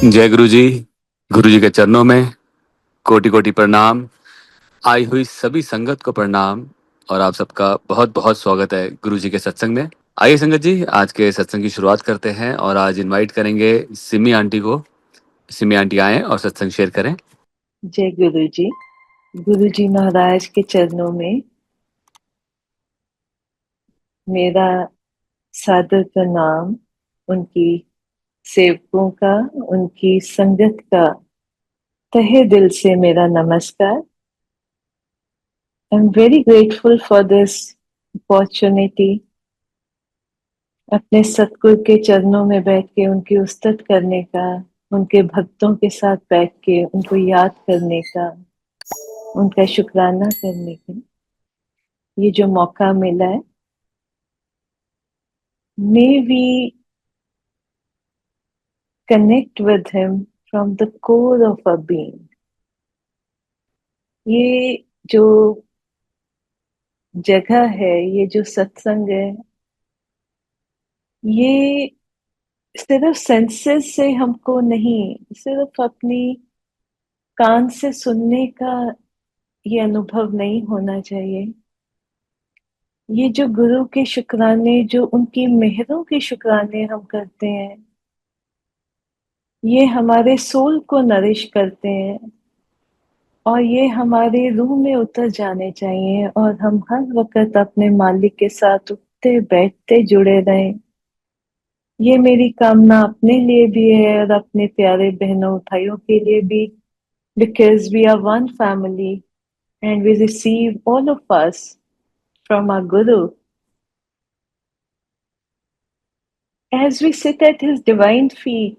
जय गुरु जी के चरणों में कोटि कोटि प्रणाम। आई हुई सभी संगत को प्रणाम और आप सबका बहुत बहुत स्वागत है गुरु जी के सत्संग में। आइए संगत जी, आज के सत्संग की शुरुआत करते हैं और आज इनवाइट करेंगे सिमी आंटी को। सिमी आंटी आएं और सत्संग शेयर करें। जय गुरु जी महाराज के चरणों में मेरा सादर प्रणाम। उनकी सेवकों का, उनकी संगत का तहे दिल से मेरा नमस्कार। I am very grateful for this opportunity, अपने सतगुरु के चरणों में बैठ के उनकी उस्तत करने का, उनके भक्तों के साथ बैठ के उनको याद करने का, उनका शुक्राना करने का ये जो मौका मिला है। May we connect with him from the core of our being। ये जो जगह है, ये जो सत्संग है, ये सिर्फ सेंसेस से हमको नहीं, सिर्फ अपनी कान से सुनने का ये अनुभव नहीं होना चाहिए। ये जो गुरु के शुक्राने, जो उनकी मेहरों के शुक्राने हम करते हैं, ये हमारे सोल को नरिश करते हैं और ये हमारे रूह में उतर जाने चाहिए और हम हर वक्त अपने मालिक के साथ उठते बैठते जुड़े रहें। ये मेरी कामना अपने लिए भी है और अपने प्यारे बहनों भाइयों के लिए भी, because we are one family and we receive all of us from our guru. As we sit at his divine feet,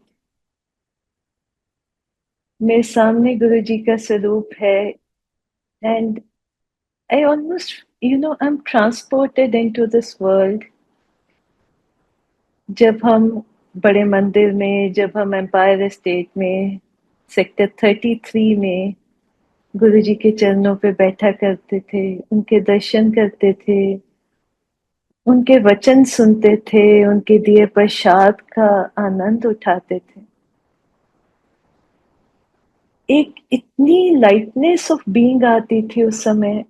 मेरे सामने गुरु जी का स्वरूप है and I almost I am transported into this world. जब हम बड़े मंदिर में, जब हम एम्पायर स्टेट में सेक्टर 33 में गुरु जी के चरणों पे बैठा करते थे, उनके दर्शन करते थे, उनके वचन सुनते थे, उनके दिए प्रसाद का आनंद उठाते थे, एक इतनी लाइटनेस ऑफ बीइंग आती थी उस समय।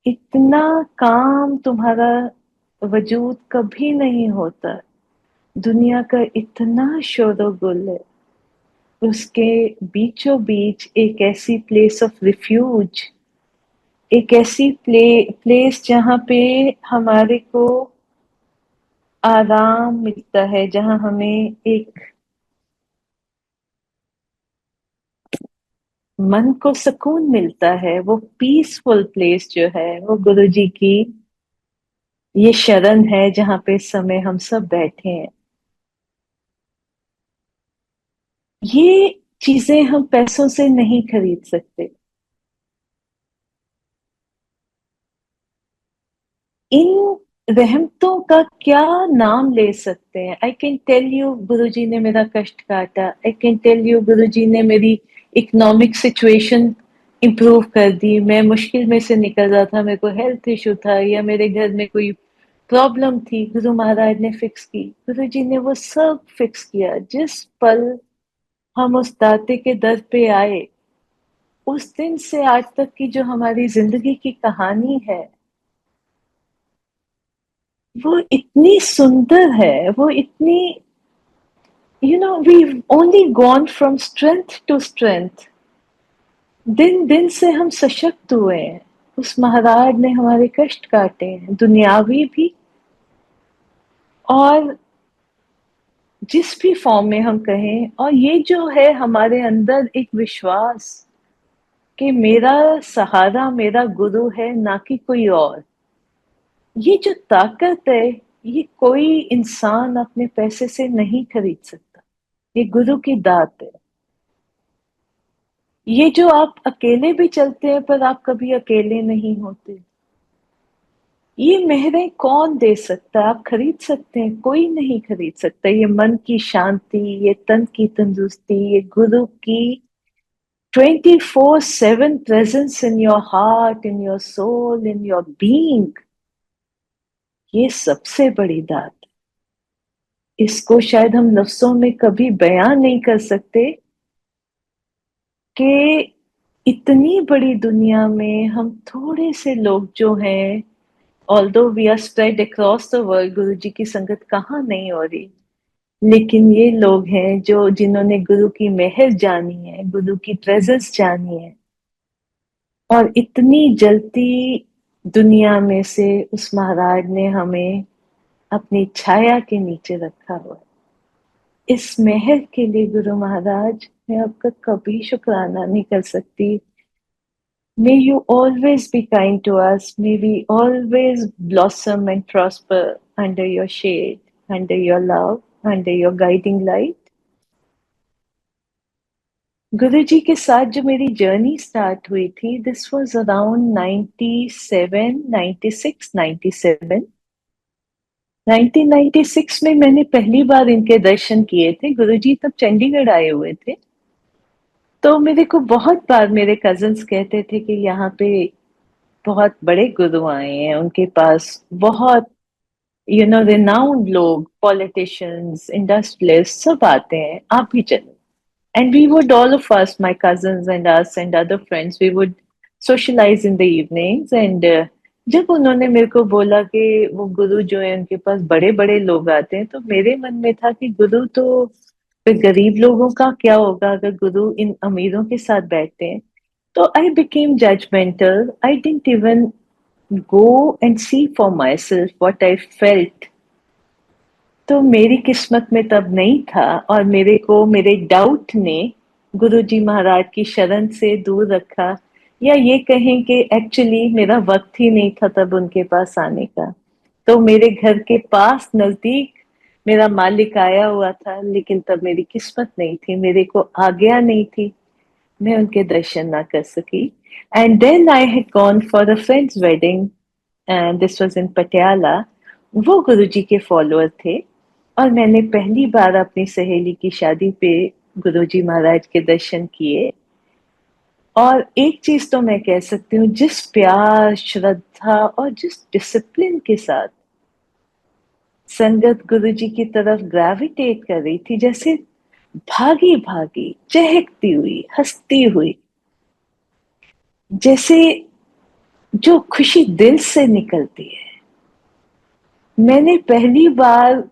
इतना काम तुम्हारा वजूद कभी नहीं होता। दुनिया का इतना शोरगुल है, उसके बीचों बीच एक ऐसी प्लेस ऑफ रिफ्यूज, एक ऐसी प्लेस जहाँ पे हमारे को आराम मिलता है, जहाँ हमें एक मन को सुकून मिलता है। वो पीसफुल प्लेस जो है वो गुरु जी की ये शरण है, जहाँ पे इस समय हम सब बैठे हैं। ये चीजें हम पैसों से नहीं खरीद सकते। इन रहमतों का क्या नाम ले सकते हैं। आई कैन टेल यू गुरुजी ने मेरा कष्ट काटा, आई कैन टेल यू गुरुजी ने मेरी इकोनॉमिक सिचुएशन इंप्रूव कर दी। मैं मुश्किल में से निकल रहा था, मेरे को हेल्थ इशू था या मेरे घर में कोई प्रॉब्लम थी, गुरु महाराज ने फिक्स की। गुरुजी ने वो सब फिक्स किया। जिस पल हम उस दाते के दर पे आए, उस दिन से आज तक की जो हमारी जिंदगी की कहानी है, वो इतनी सुंदर है, वो इतनी we've only gone from strength to strength। दिन दिन से हम सशक्त हुए हैं। उस महाराज ने हमारे कष्ट काटे हैं, दुनियावी भी और जिस भी फॉर्म में हम कहें। और ये जो है हमारे अंदर एक विश्वास कि मेरा सहारा मेरा गुरु है, ना कि कोई और। ये जो ताकत है, ये कोई इंसान अपने पैसे से नहीं खरीद सकता। ये गुरु की दात है। ये जो आप अकेले भी चलते हैं पर आप कभी अकेले नहीं होते। ये मेहरें कौन दे सकता है? आप खरीद सकते हैं? कोई नहीं खरीद सकता। ये मन की शांति, ये तन की तंदुरुस्ती, ये गुरु की 24/7 presence in your heart, in your soul, in your being, ये सबसे बड़ी दात। इसको शायद हम लफ्जों में कभी बयान नहीं कर सकते कि इतनी बड़ी दुनिया में हम थोड़े से लोग जो हैं, although we are spread across the world, Guru ji की संगत कहाँ नहीं हो रही, लेकिन ये लोग हैं जो जिन्होंने गुरु की मेहर जानी है, गुरु की प्रेजेंस जानी है, और इतनी जलती दुनिया में से उस महाराज ने हमें अपनी छाया के नीचे रखा हुआ है। इस मेहर के लिए गुरु महाराज, मैं आपका कभी शुक्राना नहीं कर सकती। May you always be kind to us. May we always blossom and prosper under your shade, under your love, under your guiding light. गुरु जी के साथ जो मेरी जर्नी स्टार्ट हुई थी, दिस वाज अराउंड 97, 96, 97। 1996 में मैंने पहली बार इनके दर्शन किए थे। गुरुजी तब चंडीगढ़ आए हुए थे। तो मेरे को बहुत बार मेरे कजिन्स कहते थे कि यहाँ पे बहुत बड़े गुरु आए हैं, उनके पास बहुत रिनाउंड लोग, पॉलिटिशियंस, इंडस्ट्रियलिस्ट सब आते हैं, आप भी चलो। And we would, all of us, my cousins and us and other friends, we would socialize in the evenings. And जब उन्होंने मेरे को बोला कि वो गुरु जो है उनके पास बड़े बड़े लोग आते हैं, तो मेरे मन में था कि गुरु तो फिर गरीब लोगों का क्या होगा अगर गुरु इन अमीरों के साथ बैठते हैं। तो I became judgmental. I didn't even go and see for myself what I felt. तो मेरी किस्मत में तब नहीं था, और मेरे को मेरे डाउट ने गुरुजी महाराज की शरण से दूर रखा, या ये कहें कि एक्चुअली मेरा वक्त ही नहीं था तब उनके पास आने का। तो मेरे घर के पास नजदीक मेरा मालिक आया हुआ था, लेकिन तब मेरी किस्मत नहीं थी, मेरे को आज्ञा नहीं थी, मैं उनके दर्शन ना कर सकी। And then I had gone for a friend's wedding, and this was in Patiala. वो गुरुजी के फॉलोअर थे, और मैंने पहली बार अपनी सहेली की शादी पे गुरुजी महाराज के दर्शन किए। और एक चीज तो मैं कह सकती हूँ, जिस प्यार, श्रद्धा और जिस डिसिप्लिन के साथ संगत गुरुजी की तरफ ग्रेविटेट कर रही थी, जैसे भागी भागी, चहकती हुई, हंसती हुई, जैसे जो खुशी दिल से निकलती है। मैंने पहली बार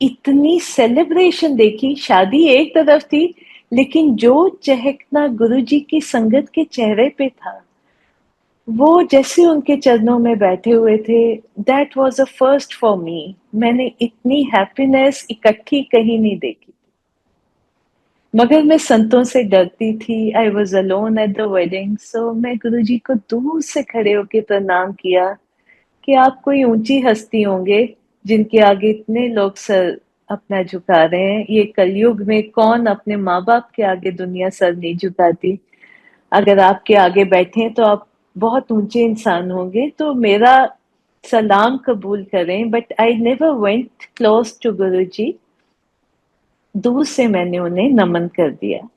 इतनी सेलिब्रेशन देखी। शादी एक तरफ थी, लेकिन जो चहकना गुरुजी की संगत के चेहरे पे था, वो जैसे उनके चरणों में बैठे हुए थे, that was a first for me. मैंने इतनी हैप्पीनेस इकट्ठी कहीं नहीं देखी। मगर मैं संतों से डरती थी। I was alone at the wedding, so मैं गुरुजी को दूर से खड़े होकर प्रणाम किया कि आप कोई ऊंची हस्ती होंगे जिनके आगे इतने लोग सर अपना झुका रहे हैं। ये कलयुग में कौन अपने माँ बाप के आगे दुनिया सर नहीं झुकाती। अगर आपके आगे बैठे हैं तो आप बहुत ऊंचे इंसान होंगे, तो मेरा सलाम कबूल करें। But I never went close to Guruji. दूर से मैंने उन्हें नमन कर दिया।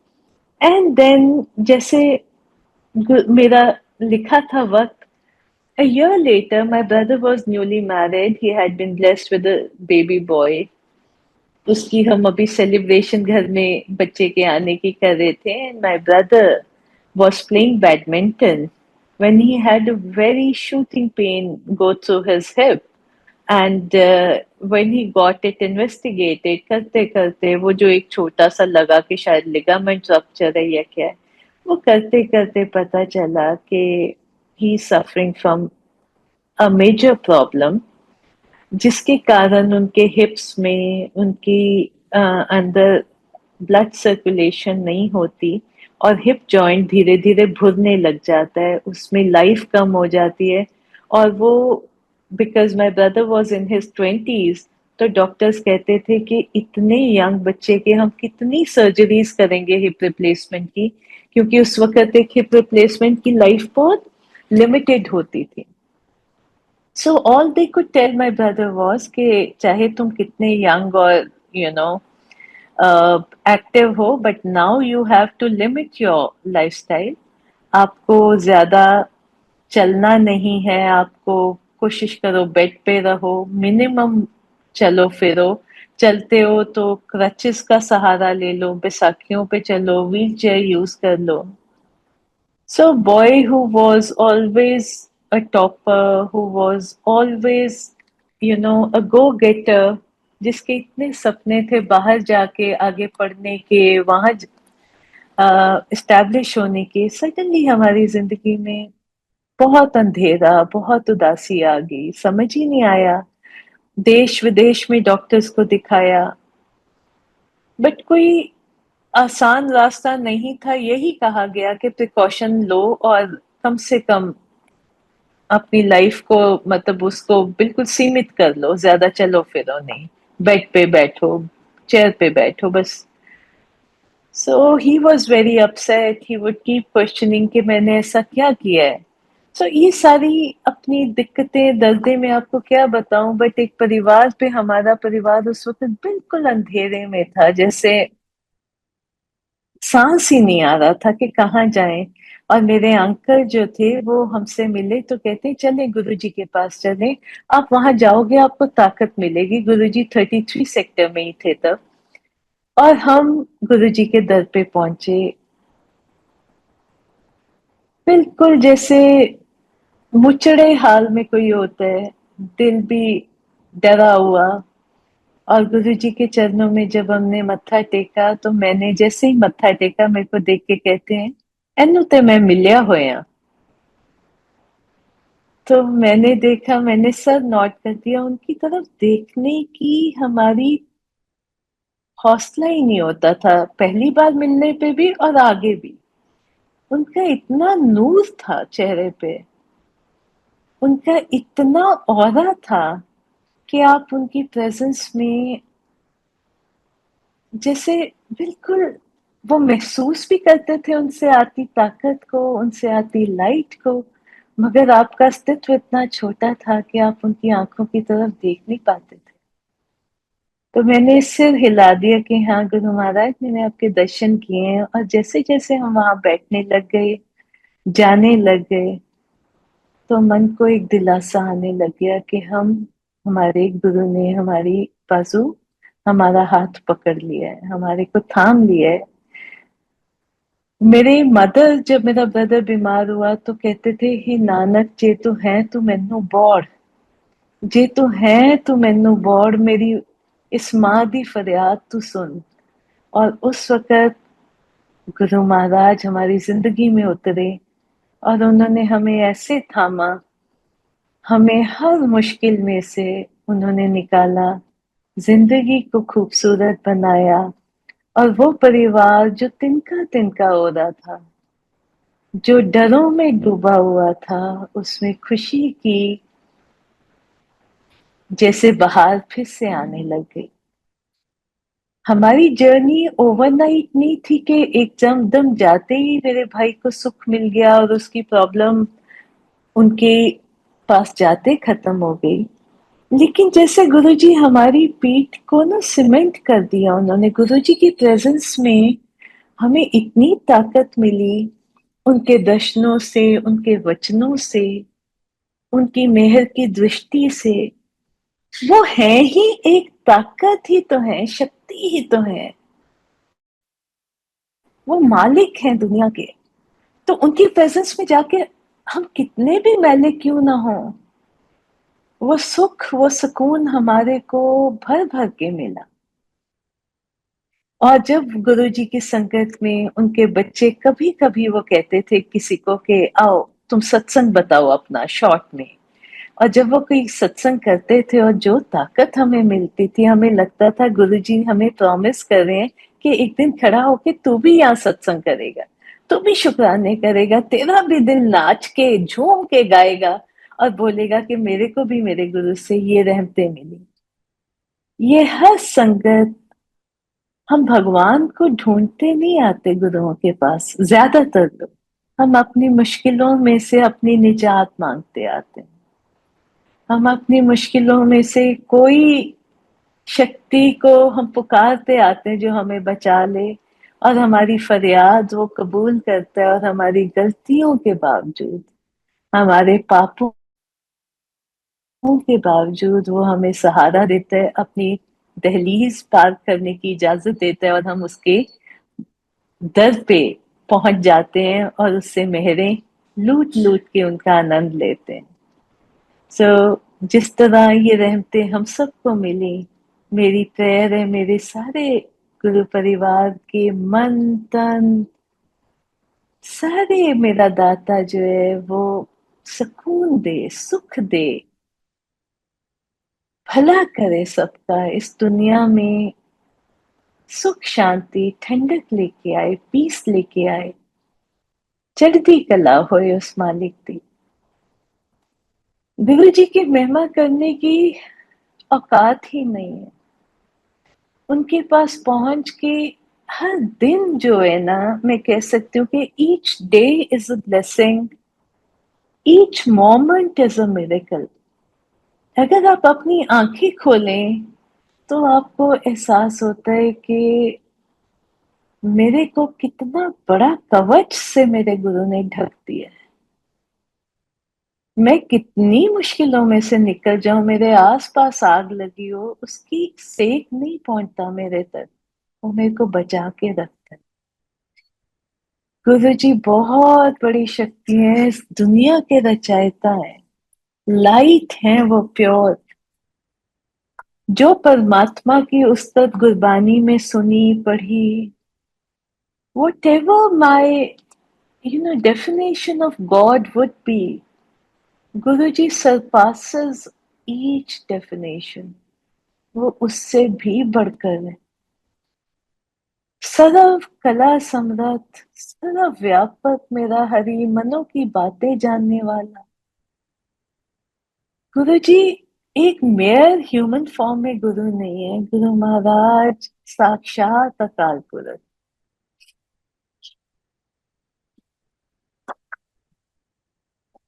एंड देन जैसे मेरा लिखा था वक्त, a year later my brother was newly married. He had been blessed with a baby boy. उसकी हम अभी सेलिब्रेशन घर में बच्चे के आने की कर रहे थे। And my brother was playing badminton when he had a very shooting pain go through his hip. And when he got it investigated, करते करते वो जो एक छोटा सा लगा कि शायद लिगामेंट रप्चर है या क्या है, वो करते करते पता चला कि he is suffering from a major problem, जिसके कारण उनके हिप्स में उनकी अंदर ब्लड सर्कुलेशन नहीं होती, और हिप जॉइंट धीरे धीरे भुरने लग जाता है, उसमें लाइफ कम हो जाती है। और वो, because my brother was in his 20s, तो डॉक्टर्स कहते थे कि इतने यंग बच्चे के हम कितनी सर्जरीज करेंगे हिप रिप्लेसमेंट की, क्योंकि उस वक्त एक हिप रिप्लेसमेंट की लाइफ बहुत लिमिटेड होती थी। So all they could tell my brother was कि चाहे तुम कितने यंग और एक्टिव हो, but now you have to limit your lifestyle. आपको ज्यादा चलना नहीं है, आपको कोशिश करो बेड पे रहो, मिनिमम चलो फिरो, चलते हो तो क्रचेस का सहारा ले लो, बैसाखियों पे चलो, व्हील चेयर यूज कर लो। So, boy who was always a topper, who was always, a go-getter, जिसके इतने सपने थे बाहर जाके आगे पढ़ने के, वहां इस्टेब्लिश होने के, सडनली हमारी जिंदगी में बहुत अंधेरा, बहुत उदासी आ गई, समझ ही नहीं आया। देश विदेश में डॉक्टर्स को दिखाया, बट कोई आसान रास्ता नहीं था। यही कहा गया कि प्रिकॉशन लो और कम से कम अपनी लाइफ को, मतलब उसको बिल्कुल सीमित कर लो, ज्यादा चलो फिरो नहीं, बेड पे बैठो, चेयर पे बैठो बस। So he was very upset, he would keep questioning कि मैंने ऐसा क्या किया है। सो ये सारी अपनी दिक्कतें दर्दें मैं आपको क्या बताऊं, बट एक परिवार पे, हमारा परिवार उस वक्त बिल्कुल अंधेरे में था, जैसे सांस ही नहीं आ रहा था कि कहाँ जाएं। और मेरे अंकल जो थे वो हमसे मिले तो कहते चले गुरुजी के पास चले, आप वहां जाओगे आपको ताकत मिलेगी। गुरुजी 33 सेक्टर में ही थे तब। और हम गुरुजी के दर पे पहुंचे, बिल्कुल जैसे मुचड़े हाल में कोई होता है, दिल भी डरा हुआ। और गुरुजी के चरणों में जब हमने मत्था टेका, तो मैंने जैसे ही मत्था टेका, मेरे को देख के कहते हैं, एनु ते मैं मिलिया होया। तो मैंने देखा, मैंने सर नॉट कर दिया, उनकी तरफ देखने की हमारी हौसला ही नहीं होता था, पहली बार मिलने पे भी और आगे भी। उनका इतना नूर था चेहरे पे, उनका इतना ऑरा था कि आप उनकी प्रेजेंस में जैसे बिल्कुल वो महसूस भी करते थे उनसे आती ताकत को, उनसे आती लाइट को, मगर आपका अस्तित्व इतना छोटा था कि आप उनकी आंखों की तरफ देख नहीं पाते थे। तो मैंने सिर हिला दिया कि हाँ गुरु महाराज, मैंने आपके दर्शन किए हैं। और जैसे जैसे हम वहां बैठने लग गए, जाने लग गए, तो मन को एक दिलासा आने लग गया कि हमारे गुरु ने हमारी बाजू, हमारा हाथ पकड़ लिया है, हमारे को थाम लिया है। मेरे मदर, जब मेरा ब्रदर बीमार हुआ तो कहते थे, हे नानक जे तू है तू मैनू बोड़, जे तू है तू मैनू बोड़, मेरी इस माँ दी फरियाद तू सुन। और उस वक्त गुरु महाराज हमारी जिंदगी में उतरे और उन्होंने हमें ऐसे थामा, हमें हर मुश्किल में से उन्होंने निकाला, जिंदगी को खूबसूरत बनाया। और वो परिवार जो तिनका तिनका हो रहा था, जो डरों में डूबा हुआ था, उसमें खुशी की जैसे बहार फिर से आने लग गई। हमारी जर्नी ओवरनाइट नहीं थी कि एकदम दम जाते ही मेरे भाई को सुख मिल गया और उसकी प्रॉब्लम उनके पास जाते खत्म हो गई। लेकिन जैसे गुरुजी हमारी पीठ को ना सीमेंट कर दिया उन्होंने, गुरुजी की प्रेजेंस में हमें इतनी ताकत मिली, उनके दर्शनों से, उनके वचनों से, उनकी मेहर की दृष्टि से। वो है ही एक ताकत ही तो है, शक्ति ही तो है, वो मालिक हैं दुनिया के। तो उनकी प्रेजेंस में जाके हम कितने भी मैले क्यों ना हो, वो सुख, वो सुकून हमारे को भर भर के मिला। और जब गुरुजी की संगत में उनके बच्चे, कभी कभी वो कहते थे किसी को कि आओ तुम सत्संग बताओ अपना शॉर्ट में। और जब वो कोई सत्संग करते थे और जो ताकत हमें मिलती थी, हमें लगता था गुरुजी हमें प्रॉमिस कर रहे हैं कि एक दिन खड़ा होके तू भी यहाँ सत्संग करेगा, तू भी शुक्राने करेगा, तेरा भी दिल नाच के झूम के गाएगा और बोलेगा कि मेरे को भी मेरे गुरु से ये रहमतें मिली। ये हर संगत, हम भगवान को ढूंढते नहीं आते गुरुओं के पास, ज्यादातर लोग हम अपनी मुश्किलों में से अपनी निजात मांगते आते हैं। हम अपनी मुश्किलों में से कोई शक्ति को हम पुकारते आते हैं जो हमें बचा ले, और हमारी फरियाद वो कबूल करता है और हमारी गलतियों के बावजूद, हमारे पापों के बावजूद वो हमें सहारा देता है अपनी दहलीज पार करने की इजाजत देता है और हम उसके दर पे पहुंच जाते हैं और उससे मेहरें लूट लूट के उनका आनंद लेते हैं। सो जिस तरह ये रहमतें हम सबको मिली, मेरी प्रेयर है मेरे सारे गुरु परिवार के मन तन सारे, मेरा दाता जो है वो सुकून दे, सुख दे, भला करे सबका, इस दुनिया में सुख शांति ठंडक लेके आए, पीस लेके आए, चढ़ती कला होए उस मालिक दी। गुरु जी की महिमा करने की औकात ही नहीं है। उनके पास पहुंच के हर दिन जो है ना, मैं कह सकती हूँ कि each day is a blessing, each moment is a miracle. अगर आप अपनी आंखें खोलें तो आपको एहसास होता है कि मेरे को कितना बड़ा कवच से मेरे गुरु ने ढक दिया है। मैं कितनी मुश्किलों में से निकल जाऊं, मेरे आसपास आग लगी हो, उसकी सेक नहीं पहुंचता मेरे तक, वो मेरे को बचा के रखता है। गुरु जी बहुत बड़ी शक्ति है, इस दुनिया के रचयिता है, लाइट है वो प्योर, जो परमात्मा की उस्तत गुरबानी में सुनी पढ़ी, whatever my definition of God would be, Guruji surpasses each definition. वो उससे भी बढ़कर है। सर्व कला सम्राट, सर्व व्यापक, मेरा हरि मनों की बातें जानने वाला गुरुजी एक मेयर ह्यूमन फॉर्म में गुरु नहीं है, गुरु महाराज साक्षात अकाल पुरख।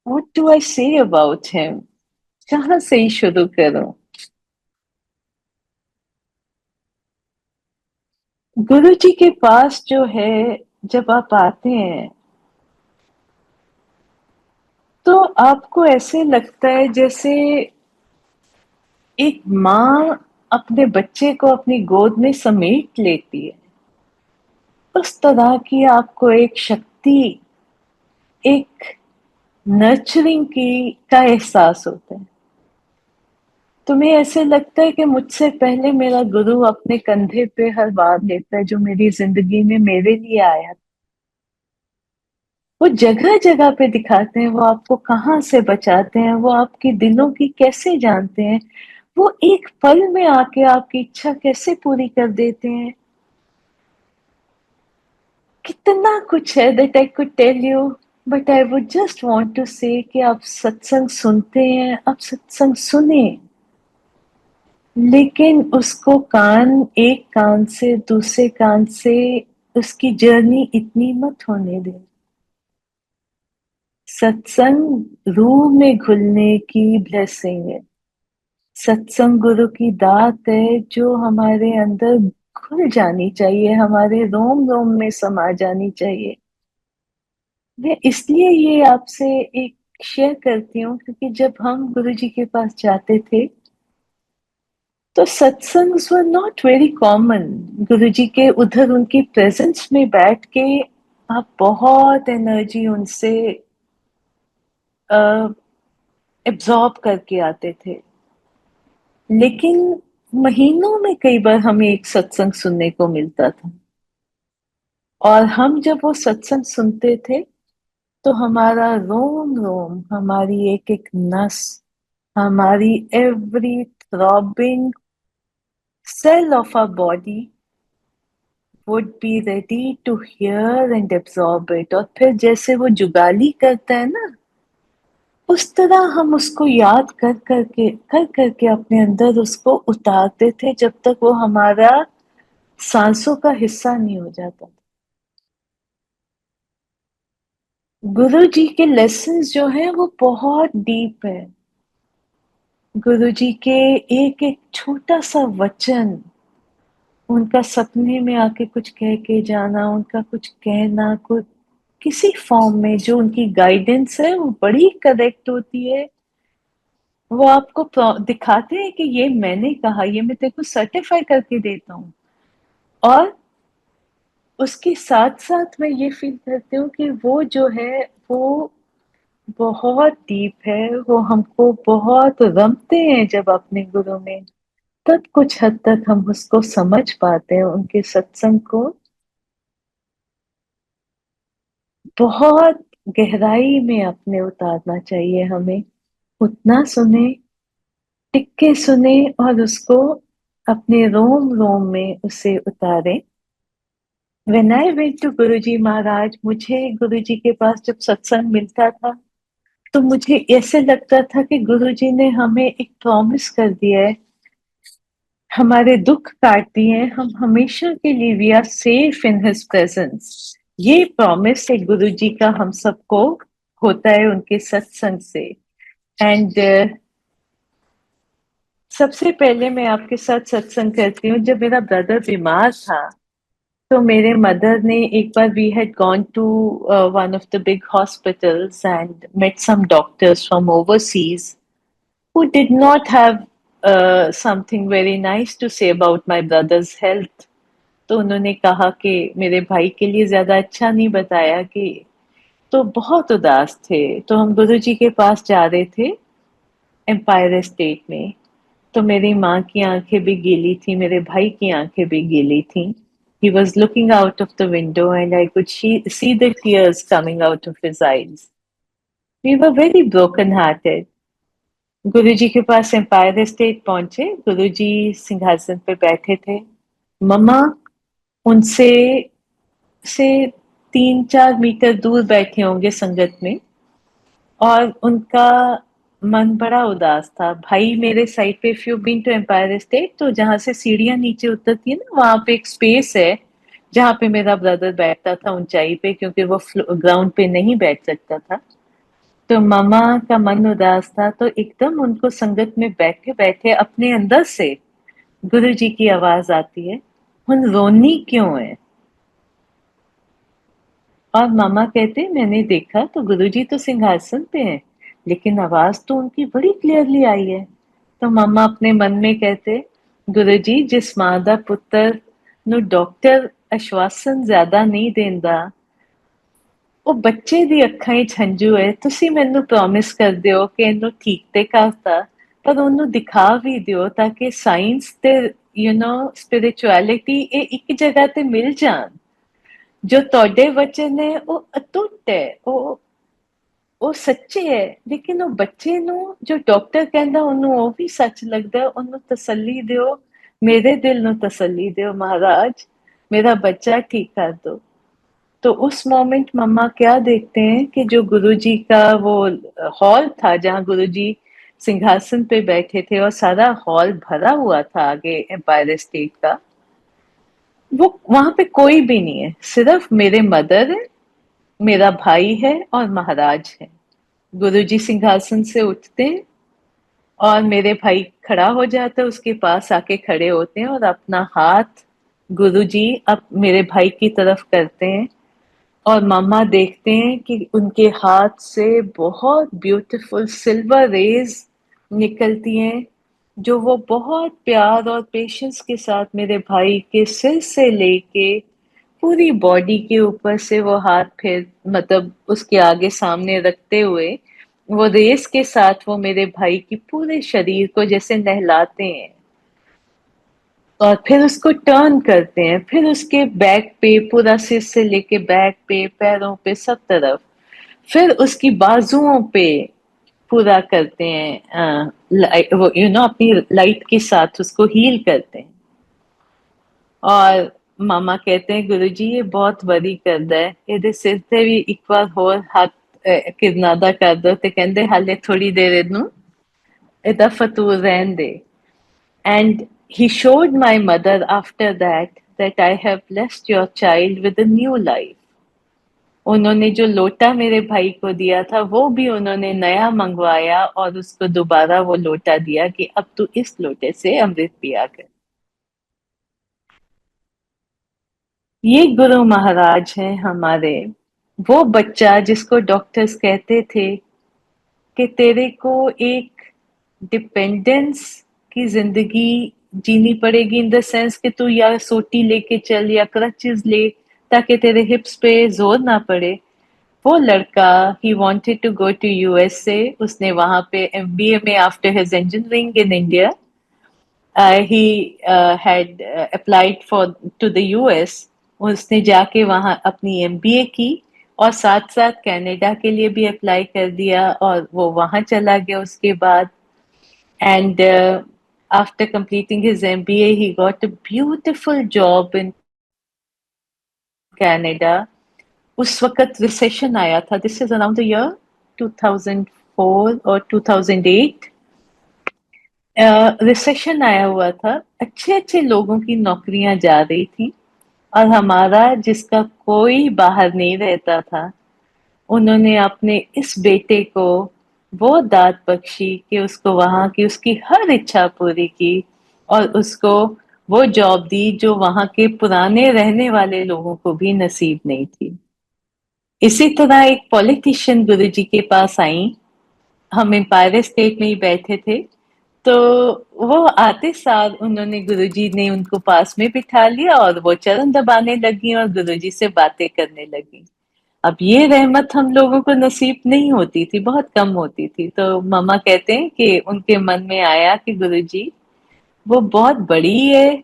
What do I say about him? कहाँ से ही शुरू करूं? गुरु जी के पास जो है, जब आप आते हैं तो आपको ऐसे लगता है जैसे एक माँ अपने बच्चे को अपनी गोद में समेट लेती है। उस तरह की आपको एक शक्ति, एक नर्चरिंग की का एहसास होता है। तुम्हें ऐसे लगता है कि मुझसे पहले मेरा गुरु अपने कंधे पे हर बार लेता है जो मेरी जिंदगी में मेरे लिए आया। वो जगह जगह पे दिखाते हैं, वो आपको कहाँ से बचाते हैं, वो आपके दिलों की कैसे जानते हैं, वो एक पल में आके आपकी इच्छा कैसे पूरी कर देते हैं। कितना कुछ है that I could tell you, but I would just want to say कि आप सत्संग सुनते हैं, आप सत्संग सुने, लेकिन उसको एक कान से दूसरे कान से उसकी जर्नी इतनी मत होने दें। सत्संग रूह में घुलने की ब्लेसिंग है। सत्संग गुरु की दात है जो हमारे अंदर घुल जानी चाहिए, हमारे रोम रोम में समा जानी चाहिए। मैं इसलिए ये आपसे एक शेयर करती हूँ क्योंकि जब हम गुरु जी के पास जाते थे तो satsangs were not very common. गुरु जी के उधर उनकी प्रेजेंस में बैठ के आप बहुत एनर्जी उनसे एब्जॉर्ब करके आते थे, लेकिन महीनों में कई बार हमें एक सत्संग सुनने को मिलता था। और हम जब वो सत्संग सुनते थे तो हमारा रोम रोम, हमारी एक एक नस, हमारी every throbbing cell of our body would be ready to hear and absorb it। और फिर जैसे वो जुगाली करता है ना, उस तरह हम उसको याद कर करके अपने अंदर उसको उतारते थे जब तक वो हमारा सांसों का हिस्सा नहीं हो जाता। गुरु जी के लेसन्स जो है वो बहुत डीप है। गुरु जी के एक एक छोटा सा वचन, उनका सपने में आके कुछ कह के जाना, उनका कुछ कहना, कुछ किसी फॉर्म में जो उनकी गाइडेंस है वो बड़ी करेक्ट होती है। वो आपको दिखाते हैं कि ये मैंने कहा, ये मैं तेरे को सर्टिफाई करके देता हूँ। और उसके साथ-साथ मैं ये फ़ील करती हूँ कि वो जो है, वो बहुत डीप है, वो हमको बहुत रमते हैं जब अपने गुरु में, तब कुछ हद तक हम उसको समझ पाते हैं, उनके सत्संग को बहुत गहराई में अपने उतारना चाहिए हमें। उतना सुने, टिक के सुने और उसको अपने रोम-रोम में उसे उतारें। व्हेन आई वेंट टू गुरुजी महाराज, मुझे गुरुजी के पास जब सत्संग मिलता था, तो मुझे ऐसे लगता था कि गुरुजी ने हमें एक प्रॉमिस कर दिया है, हमारे दुख काट दिए हैं, हम हमेशा के लिए we are safe in his presence. ये प्रॉमिस है गुरुजी का हम सबको होता है उनके सत्संग से। एंड सबसे पहले मैं आपके साथ सत्संग करती हूँ, जब मेरा ब्रदर बीमार था, तो मेरे मदर ने एक बार we had gone to one of the big hospitals and met some doctors from overseas who did not have something very nice to say about my brother's health. तो उन्होंने कहा कि मेरे भाई के लिए ज्यादा अच्छा नहीं बताया कि, तो बहुत उदास थे। तो हम गुरुजी के पास जा रहे थे एम्पायर स्टेट में, तो मेरी माँ की आंखें भी गीली थी, मेरे भाई की आंखें भी गीली थी। He was looking out of the window and I could see the tears coming out of his eyes. We were very broken hearted. गुरुजी के पास एम्पायर स्टेट पहुंचे, गुरुजी सिंहासन पे बैठे थे, मम्मा उनसे से 3-4 मीटर दूर बैठे होंगे संगत में, और उनका मन बड़ा उदास था। भाई मेरे साइड पे, if you been to Empire State, तो जहां से सीढ़ियां नीचे उतरती है ना, वहां पे एक स्पेस है जहां पे मेरा ब्रदर बैठता था ऊंचाई पे, क्योंकि वो ग्राउंड पे नहीं बैठ सकता था। तो मामा का मन उदास था, तो एकदम उनको संगत में बैठे बैठे अपने अंदर से गुरु जी की आवाज आती है, हुन रोनी क्यों है? और मामा कहते, मैंने देखा तो गुरुजी तो सिंहासन पे हैं, लेकिन आवाज तो उनकी बड़ी क्लियरली आई है। तो मामा अपने मन में कहते, गुरुजी जिस मां दा पुत्र नु डॉक्टर आश्वासन ज्यादा नहीं देंदा, ਉਹ ਬੱਚੇ ਦੀ ਅੱਖਾਂ 'ਚ ਹੰਝੂ ਹੈ, ਤੁਸੀਂ ਮੈਨੂੰ ਪ੍ਰੋਮਿਸ ਕਰ ਦਿਓ ਕਿ ਇਹਨੂੰ ਠੀਕ ਤੇ ਕਰਤਾ, ਪਰ ਉਹਨੂੰ ਦਿਖਾ ਵੀ ਦਿਓ ਤਾਂ ਕਿ ਸਾਇੰਸ ਤੇ ਸਪਿਰਿਚੁਅਲਿਟੀ ਇਹ ਇੱਕ ਜਗ੍ਹਾ ਤੇ ਮਿਲ ਜਾਣ। ਜੋ ਤੁਹਾਡੇ ਵਚਨ ਹੈ ਉਹ ਅਟੁੱਟ ਹੈ, ਉਹ ਸੱਚੇ ਹੈ, ਲੇਕਿਨ ਉਹ ਬੱਚੇ ਨੂੰ ਜੋ ਡਾਕਟਰ ਕਹਿੰਦਾ ਉਹਨੂੰ ਉਹ ਵੀ ਸੱਚ ਲੱਗਦਾ, ਉਹਨੂੰ ਤਸੱਲੀ ਦਿਓ, ਮੇਰੇ ਦਿਲ ਨੂੰ ਤਸੱਲੀ ਦਿਓ महाराज, मेरा बच्चा ठीक कर दो। तो उस मोमेंट मम्मा क्या देखते हैं कि जो गुरुजी का वो हॉल था जहाँ गुरुजी सिंहासन पे बैठे थे और सारा हॉल भरा हुआ था आगे एम्पायर स्टेट का, वो वहां पे कोई भी नहीं है, सिर्फ मेरे मदर है, मेरा भाई है और महाराज है। गुरुजी सिंहासन से उठते हैं और मेरे भाई खड़ा हो जाता है, उसके पास आके खड़े होते हैं और अपना हाथ गुरुजी अब मेरे भाई की तरफ करते हैं, और मामा देखते हैं कि उनके हाथ से बहुत ब्यूटीफुल सिल्वर रेज निकलती हैं, जो वो बहुत प्यार और पेशेंस के साथ मेरे भाई के सिर से लेके पूरी बॉडी के ऊपर से वो हाथ फिर मतलब उसके आगे सामने रखते हुए वो रेस के साथ वो मेरे भाई की पूरे शरीर को जैसे नहलाते हैं, और फिर उसको टर्न करते हैं, फिर उसके बैक पे पूरा सिर से लेके बैक पे, पैरों पे, सब तरफ, फिर उसकी बाजुओं पे पूरा करते हैं, वो अपनी लाइट के साथ उसको हील करते हैं। और मामा कहते हैं गुरुजी ये बहुत वरी करदा है, ਇਹਦੇ ਸਿਰ ਤੇ ਵੀ ਇੱਕ ਵਾਰ ਹੋਰ ਹੱਥ ਕਿਰਨਾਦਾ ਕਰ ਦੋ, ਤੇ ਕਹਿੰਦੇ ਹਾਲੇ ਥੋੜੀ ਦੇਰ ਇਹਨੂੰ ਇਹਦਾ ਫਤੂਰ ਰਹਿਣ ਦੇ। And he showed my mother after that I have blessed your child with a new life. उन्होंने जो लोटा मेरे भाई को दिया था वो भी उन्होंने नया मंगवाया और उसको दोबारा वो लोटा दिया कि अब तू इस लोटे से अमृत पिया कर। ये गुरु महाराज हैं हमारे, वो बच्चा जिसको डॉक्टर्स कहते थे कि तेरे को एक डिपेंडेंस की जिंदगी जीनी पड़ेगी, इन द सेंस कि तू या सोटी लेके चल या क्रचेस ले ताकि तेरे हिप्स पे जोर ना पड़े। वो लड़का ही wanted to go to USA, उसने वहां पे एमबीए में after his engineering in India he had applied for to the US। उसने जाके वहाँ अपनी एमबीए की और साथ साथ कनाडा के लिए भी अप्लाई कर दिया और वो वहाँ चला गया उसके बाद। And after completing his MBA he got a beautiful job in Canada। उस वक्त रिसेशन आया था, this is around the year 2004 और 2008। रिसेशन आया हुआ था, अच्छे अच्छे लोगों की नौकरियां जा रही थी और हमारा जिसका कोई बाहर नहीं रहता था, उन्होंने अपने इस बेटे को वो दात बख्शी कि उसको वहां की उसकी हर इच्छा पूरी की और उसको वो जॉब दी जो वहां के पुराने रहने वाले लोगों को भी नसीब नहीं थी। इसी तरह एक पॉलिटिशियन गुरुजी के पास आई, हम एम्पायर स्टेट में ही बैठे थे, तो वो आते सार उन्होंने गुरुजी ने उनको पास में बिठा लिया और वो चरण दबाने लगी और गुरुजी से बातें करने लगी। अब ये रहमत हम लोगों को नसीब नहीं होती थी, बहुत कम होती थी। तो मामा कहते हैं कि उनके मन में आया कि गुरुजी वो बहुत बड़ी है,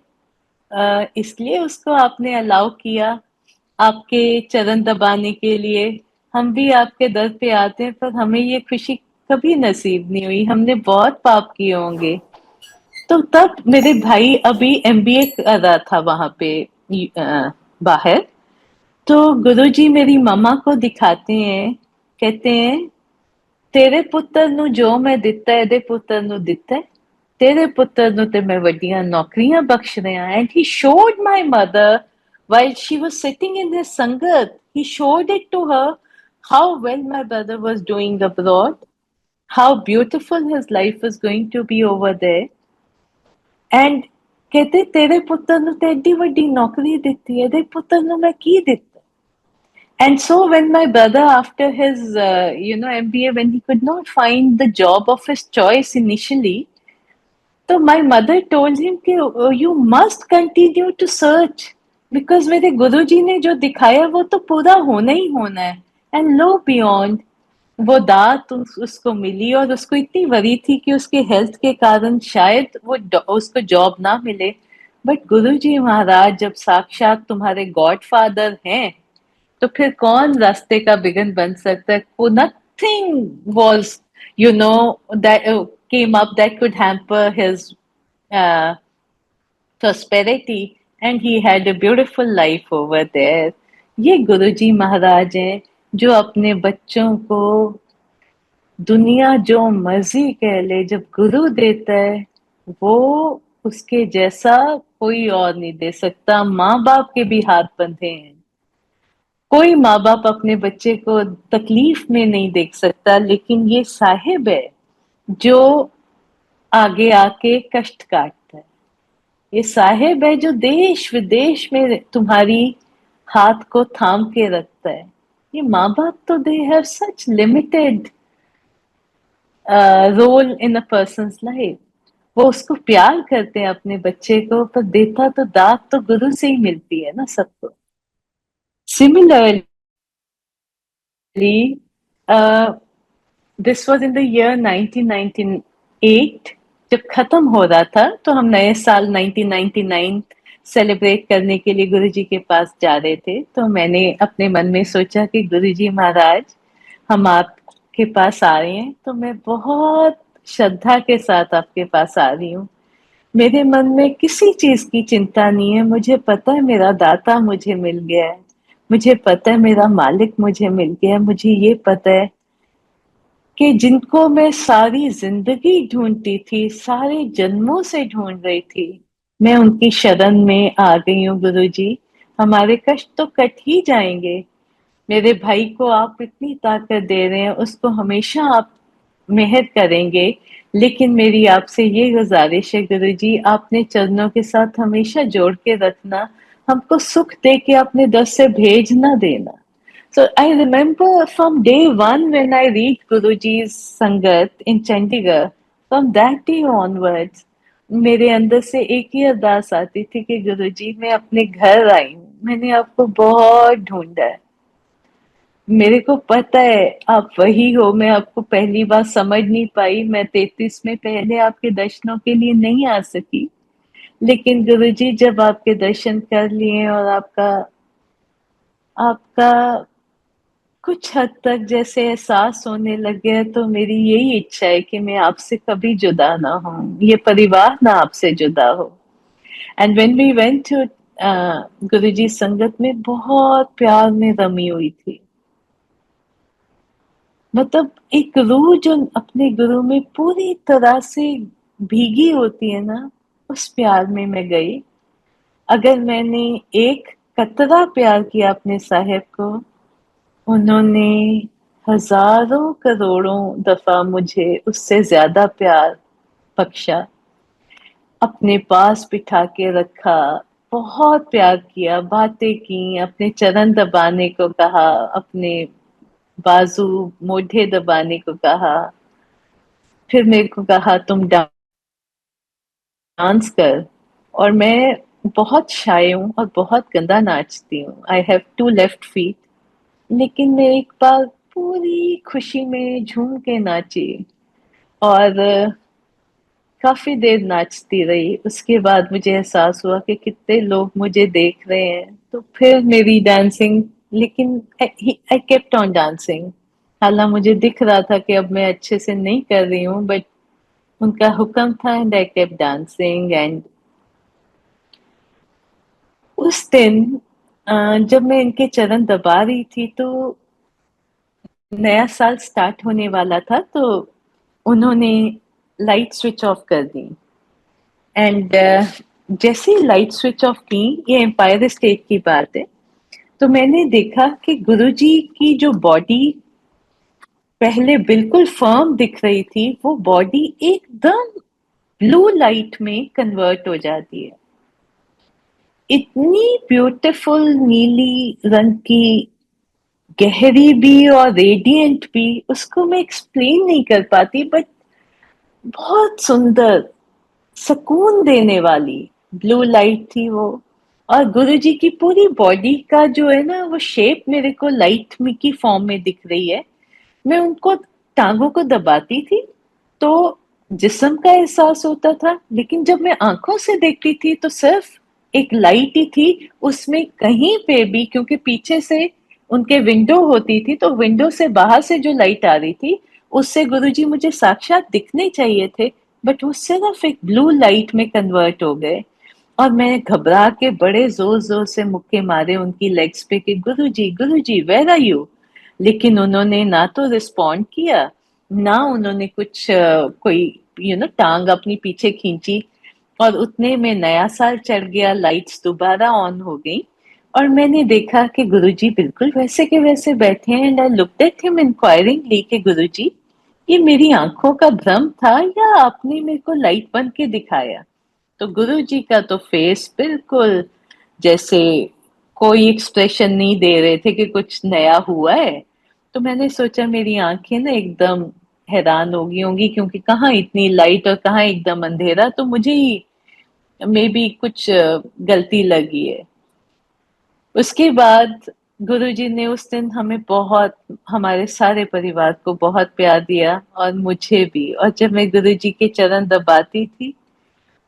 इसलिए उसको आपने अलाउ किया आपके चरण दबाने के लिए। हम भी आपके दर पे आते हैं पर हमें ये खुशी कभी नसीब नहीं हुई, हमने बहुत पाप किए होंगे। तो तब मेरे भाई अभी एमबीए कर रहा था वहां पे बाहर। तो गुरुजी मेरी मम्मा को दिखाते हैं, कहते हैं तेरे पुत्र नु जो मैं दिता है, ਇਹਦੇ ਪੁੱਤਰ ਨੂੰ ਦਿੱਤਾ ਹੈ, ਤੇਰੇ ਪੁੱਤਰ ਨੂੰ ਤੇ ਮੈਂ ਵੱਡੀਆਂ ਨੌਕਰੀਆਂ ਬਖਸ਼ ਰਿਹਾ। And he showed my mother while she was sitting in his sangat, he showed it to her how well my brother was doing abroad, how beautiful his life was going to be over there। And कहते तेरे पुत्र ਨੂੰ ਤੇ ਐਡੀ ਵੱਡੀ ਨੌਕਰੀ ਦਿੱਤੀ ਹੈ, ਇਹਦੇ ਪੁੱਤਰ ਨੂੰ ਮੈਂ ਕੀ ਦਿੱਤਾ। And so when my brother after his MBA, when he could not find the job of his choice initially, तो my mother told him कि you must continue to search because मेरे गुरुजी ने जो दिखाया वो तो पूरा होना ही होना है। And lo beyond, वो दात उसको मिली और उसको इतनी वरी थी कि उसके हेल्थ के कारण शायद वो उसको जॉब ना मिले। बट गुरुजी महाराज जब साक्षात तुम्हारे गॉडफादर हैं, तो फिर कौन रास्ते का विघ्न बन सकता है। वो nothing was that came up that could hamper his prosperity and he had a beautiful life over there। ये गुरुजी महाराज हैं जो अपने बच्चों को दुनिया जो मर्जी कह ले, जब गुरु देता है वो उसके जैसा कोई और नहीं दे सकता। माँ बाप के भी हाथ बंधे हैं, कोई माँ बाप अपने बच्चे को तकलीफ में नहीं देख सकता, लेकिन ये साहिब है जो आगे आके कष्ट काटता है। ये साहिब है जो देश विदेश में तुम्हारी हाथ को थाम के रखता है। ये माँ बाप तो they have such limited role in a person's life. वो उसको प्यार करते हैं अपने बच्चे को, पर देता तो दात तो गुरु से ही मिलती है ना सबको। Similarly this was in the year 1998। जब खत्म हो रहा था तो हम नए साल 1999 सेलिब्रेट करने के लिए गुरुजी के पास जा रहे थे। तो मैंने अपने मन में सोचा कि गुरुजी महाराज हम आपके पास आ रहे हैं, तो मैं बहुत श्रद्धा के साथ आपके पास आ रही हूँ। मेरे मन में किसी चीज की चिंता नहीं है, मुझे पता है मेरा दाता मुझे मिल गया है, मुझे पता है मेरा मालिक मुझे मिल गया है। मुझे ये पता है कि जिनको मैं सारी जिंदगी ढूंढती थी, सारे जन्मों से ढूंढ रही थी, मैं उनकी शरण में आ गई हूँ। गुरुजी हमारे कष्ट तो कट ही जाएंगे। मेरे भाई को आप इतनी ताकत दे रहे हैं, उसको हमेशा आप मेहर करेंगे। लेकिन मेरी आपसे ये गुजारिश है गुरुजी, आपने चरणों के साथ हमेशा जोड़ के रखना, हमको सुख दे के अपने दर से भेज ना देना। So I remember from day one when I read Guruji's Sangat in Chandigarh, from that day onwards मेरे अंदर से एक ही अरदास आती थी कि गुरुजी मैं अपने घर आई हूँ, मैंने आपको बहुत ढूंढा है, मेरे को पता है आप वही हो, मैं आपको पहली बार समझ नहीं पाई, मैं 33 में पहले आपके दर्शनों के लिए नहीं आ सकी, लेकिन गुरुजी जब आपके दर्शन कर लिए और आपका आपका कुछ हद तक जैसे एहसास होने लग गया, तो मेरी यही इच्छा है कि मैं आपसे कभी जुदा ना हूं, ये परिवार ना आपसे जुदा हो। And when we went to Guruji संगत में बहुत प्यार में रमी हुई थी, मतलब एक रूह जो अपने गुरु में पूरी तरह से भीगी होती है ना, उस प्यार में मैं गई। अगर मैंने एक कतरा प्यार किया अपने साहेब को, उन्होंने हजारों करोड़ों दफा मुझे उससे ज्यादा प्यार बख्शा, अपने पास बिठा के रखा, बहुत प्यार किया, बातें की, अपने चरण दबाने को कहा, अपने बाजू मोढे दबाने को कहा, फिर मेरे को कहा तुम डांस कर। और मैं बहुत शाय हूँ और बहुत गंदा नाचती हूँ, I have two left feet, लेकिन मैं एक बार पूरी खुशी में झूम के नाची और काफी देर नाचती रही। उसके बाद मुझे एहसास हुआ कि कितने लोग मुझे देख रहे हैं, तो फिर मेरी डांसिंग, लेकिन आई केप्ट ऑन डांसिंग। हालांकि मुझे दिख रहा था कि अब मैं अच्छे से नहीं कर रही हूँ, बट उनका हुक्म था and I kept dancing. And उस दिन जब मैं इनके चरण दबा रही थी, तो नया साल स्टार्ट होने वाला था, तो उन्होंने लाइट स्विच ऑफ कर दी। एंड जैसे ही लाइट स्विच ऑफ की, ये एम्पायर स्टेट की बात है, तो मैंने देखा कि गुरुजी की जो बॉडी पहले बिल्कुल फर्म दिख रही थी, वो बॉडी एकदम ब्लू लाइट में कन्वर्ट हो जाती है। इतनी ब्यूटीफुल नीली रंग की, गहरी भी और रेडिएंट भी, उसको मैं एक्सप्लेन नहीं कर पाती, बट बहुत सुंदर, सुकून देने वाली ब्लू लाइट थी वो। और गुरुजी की पूरी बॉडी का जो है ना, वो शेप मेरे को लाइट में की फॉर्म में दिख रही है। मैं उनको टांगों को दबाती थी तो जिस्म का एहसास होता था, लेकिन जब मैं आंखों से देखती थी तो सिर्फ एक लाइट ही थी। उसमें कहीं पे भी, क्योंकि पीछे से उनके विंडो होती थी, तो विंडो से बाहर से जो लाइट आ रही थी, उससे गुरुजी मुझे साक्षात दिखने चाहिए थे, बट वो सिर्फ एक ब्लू लाइट में कन्वर्ट हो गए। और मैं घबरा के बड़े जोर जोर से मुक्के मारे उनकी लेग्स पे कि गुरुजी वेयर आर यू। लेकिन उन्होंने ना तो रिस्पॉन्ड किया, ना उन्होंने कुछ कोई टांग अपनी पीछे खींची। और उतने में नया साल चढ़ गया, लाइट्स दोबारा ऑन हो गई, और मैंने देखा कि गुरुजी बिल्कुल वैसे के वैसे बैठे हैं। And I looked at him inquiringly कि गुरुजी, ये मेरी आंखों का भ्रम था या आपने मेरे को लाइट बंद के दिखाया? तो गुरुजी का तो फेस बिल्कुल जैसे कोई एक्सप्रेशन नहीं दे रहे थे कि कुछ नया हुआ है। तो मैंने सोचा मेरी आंखें ना एकदम हैरान हो गई होंगी, क्योंकि कहाँ इतनी लाइट और कहाँ एकदम अंधेरा, तो मुझे ही मे बी कुछ गलती लगी है। उसके बाद गुरुजी ने उस दिन हमें बहुत, हमारे सारे परिवार को बहुत प्यार दिया और मुझे भी। और जब मैं गुरुजी के चरण दबाती थी,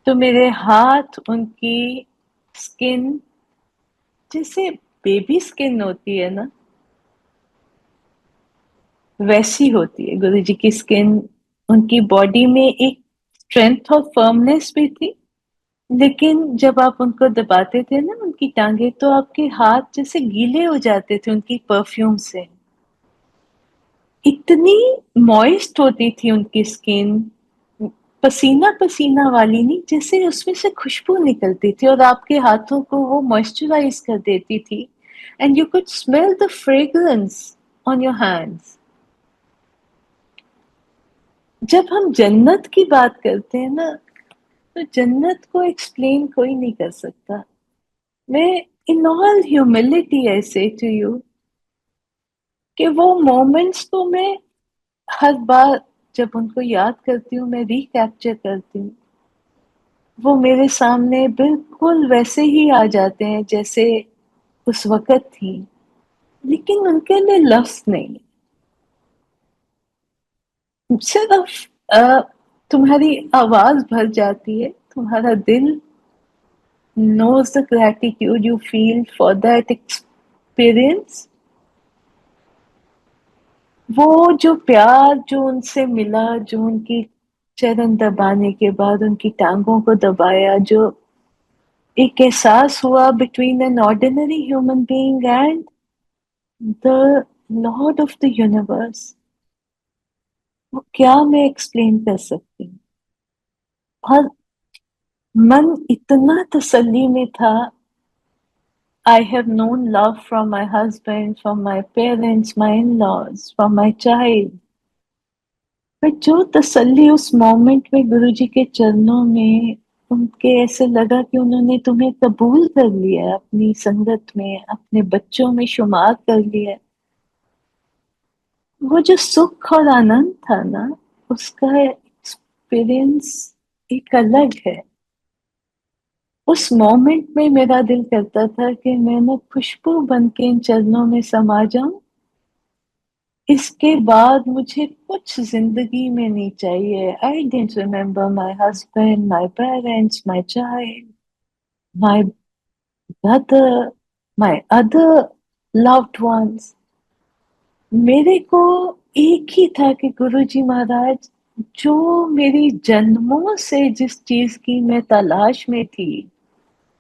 तो मेरे हाथ उनकी स्किन, जैसे बेबी स्किन होती है ना, वैसी होती है गुरुजी की स्किन। उनकी बॉडी में एक स्ट्रेंथ और फर्मनेस भी थी, लेकिन जब आप उनको दबाते थे ना उनकी टांगे, तो आपके हाथ जैसे गीले हो जाते थे उनकी परफ्यूम से। इतनी मॉइस्ट होती थी उनकी स्किन, पसीना पसीना वाली नहीं, जैसे उसमें से खुशबू निकलती थी और आपके हाथों को वो मॉइस्चराइज कर देती थी। And you could smell the fragrance on your hands. जब हम जन्नत की बात करते हैं ना, तो जन्नत को एक्सप्लेन कोई नहीं कर सकता। मैं इन ऑल ह्यूमिलिटी आई से टू यू कि वो मोमेंट्स तो मैं हर बार जब उनको याद करती हूँ, मैं रिकैप्चर करती हूँ, वो मेरे सामने बिल्कुल वैसे ही आ जाते हैं जैसे उस वक़्त थी, लेकिन उनके लिए लफ्ज़ नहीं। सिर्फ़ तुम्हारी आवाज़ भर जाती है, तुम्हारा दिल knows the gratitude you feel for that experience। वो जो प्यार जो उनसे मिला, जो उनकी चरण दबाने के बाद उनकी टांगों को दबाया, जो एक एहसास हुआ between an ordinary human being and the Lord of the universe, वो क्या मैं एक्सप्लेन कर सकती हूँ। और मन इतना तसल्ली में था। I have known love from my husband, from my parents, my in-laws, from my child। पर जो तसल्ली उस मोमेंट में गुरुजी के चरणों में, उनके ऐसे लगा कि उन्होंने तुम्हें कबूल कर लिया है, अपनी संगत में, अपने बच्चों में शुमार कर लिया है। वो जो सुख और आनंद था ना, उसका एक्सपीरियंस एक अलग है। उस मोमेंट में मेरा दिल करता था कि मैं ना खुशबू बन के इन चरणों में समा जाऊं। इसके बाद मुझे कुछ जिंदगी में नहीं चाहिए। I didn't remember my husband, my parents, my child, my brother, my other loved ones. मेरे को एक ही था कि गुरुजी महाराज, जो मेरी जन्मों से जिस चीज की मैं तलाश में थी,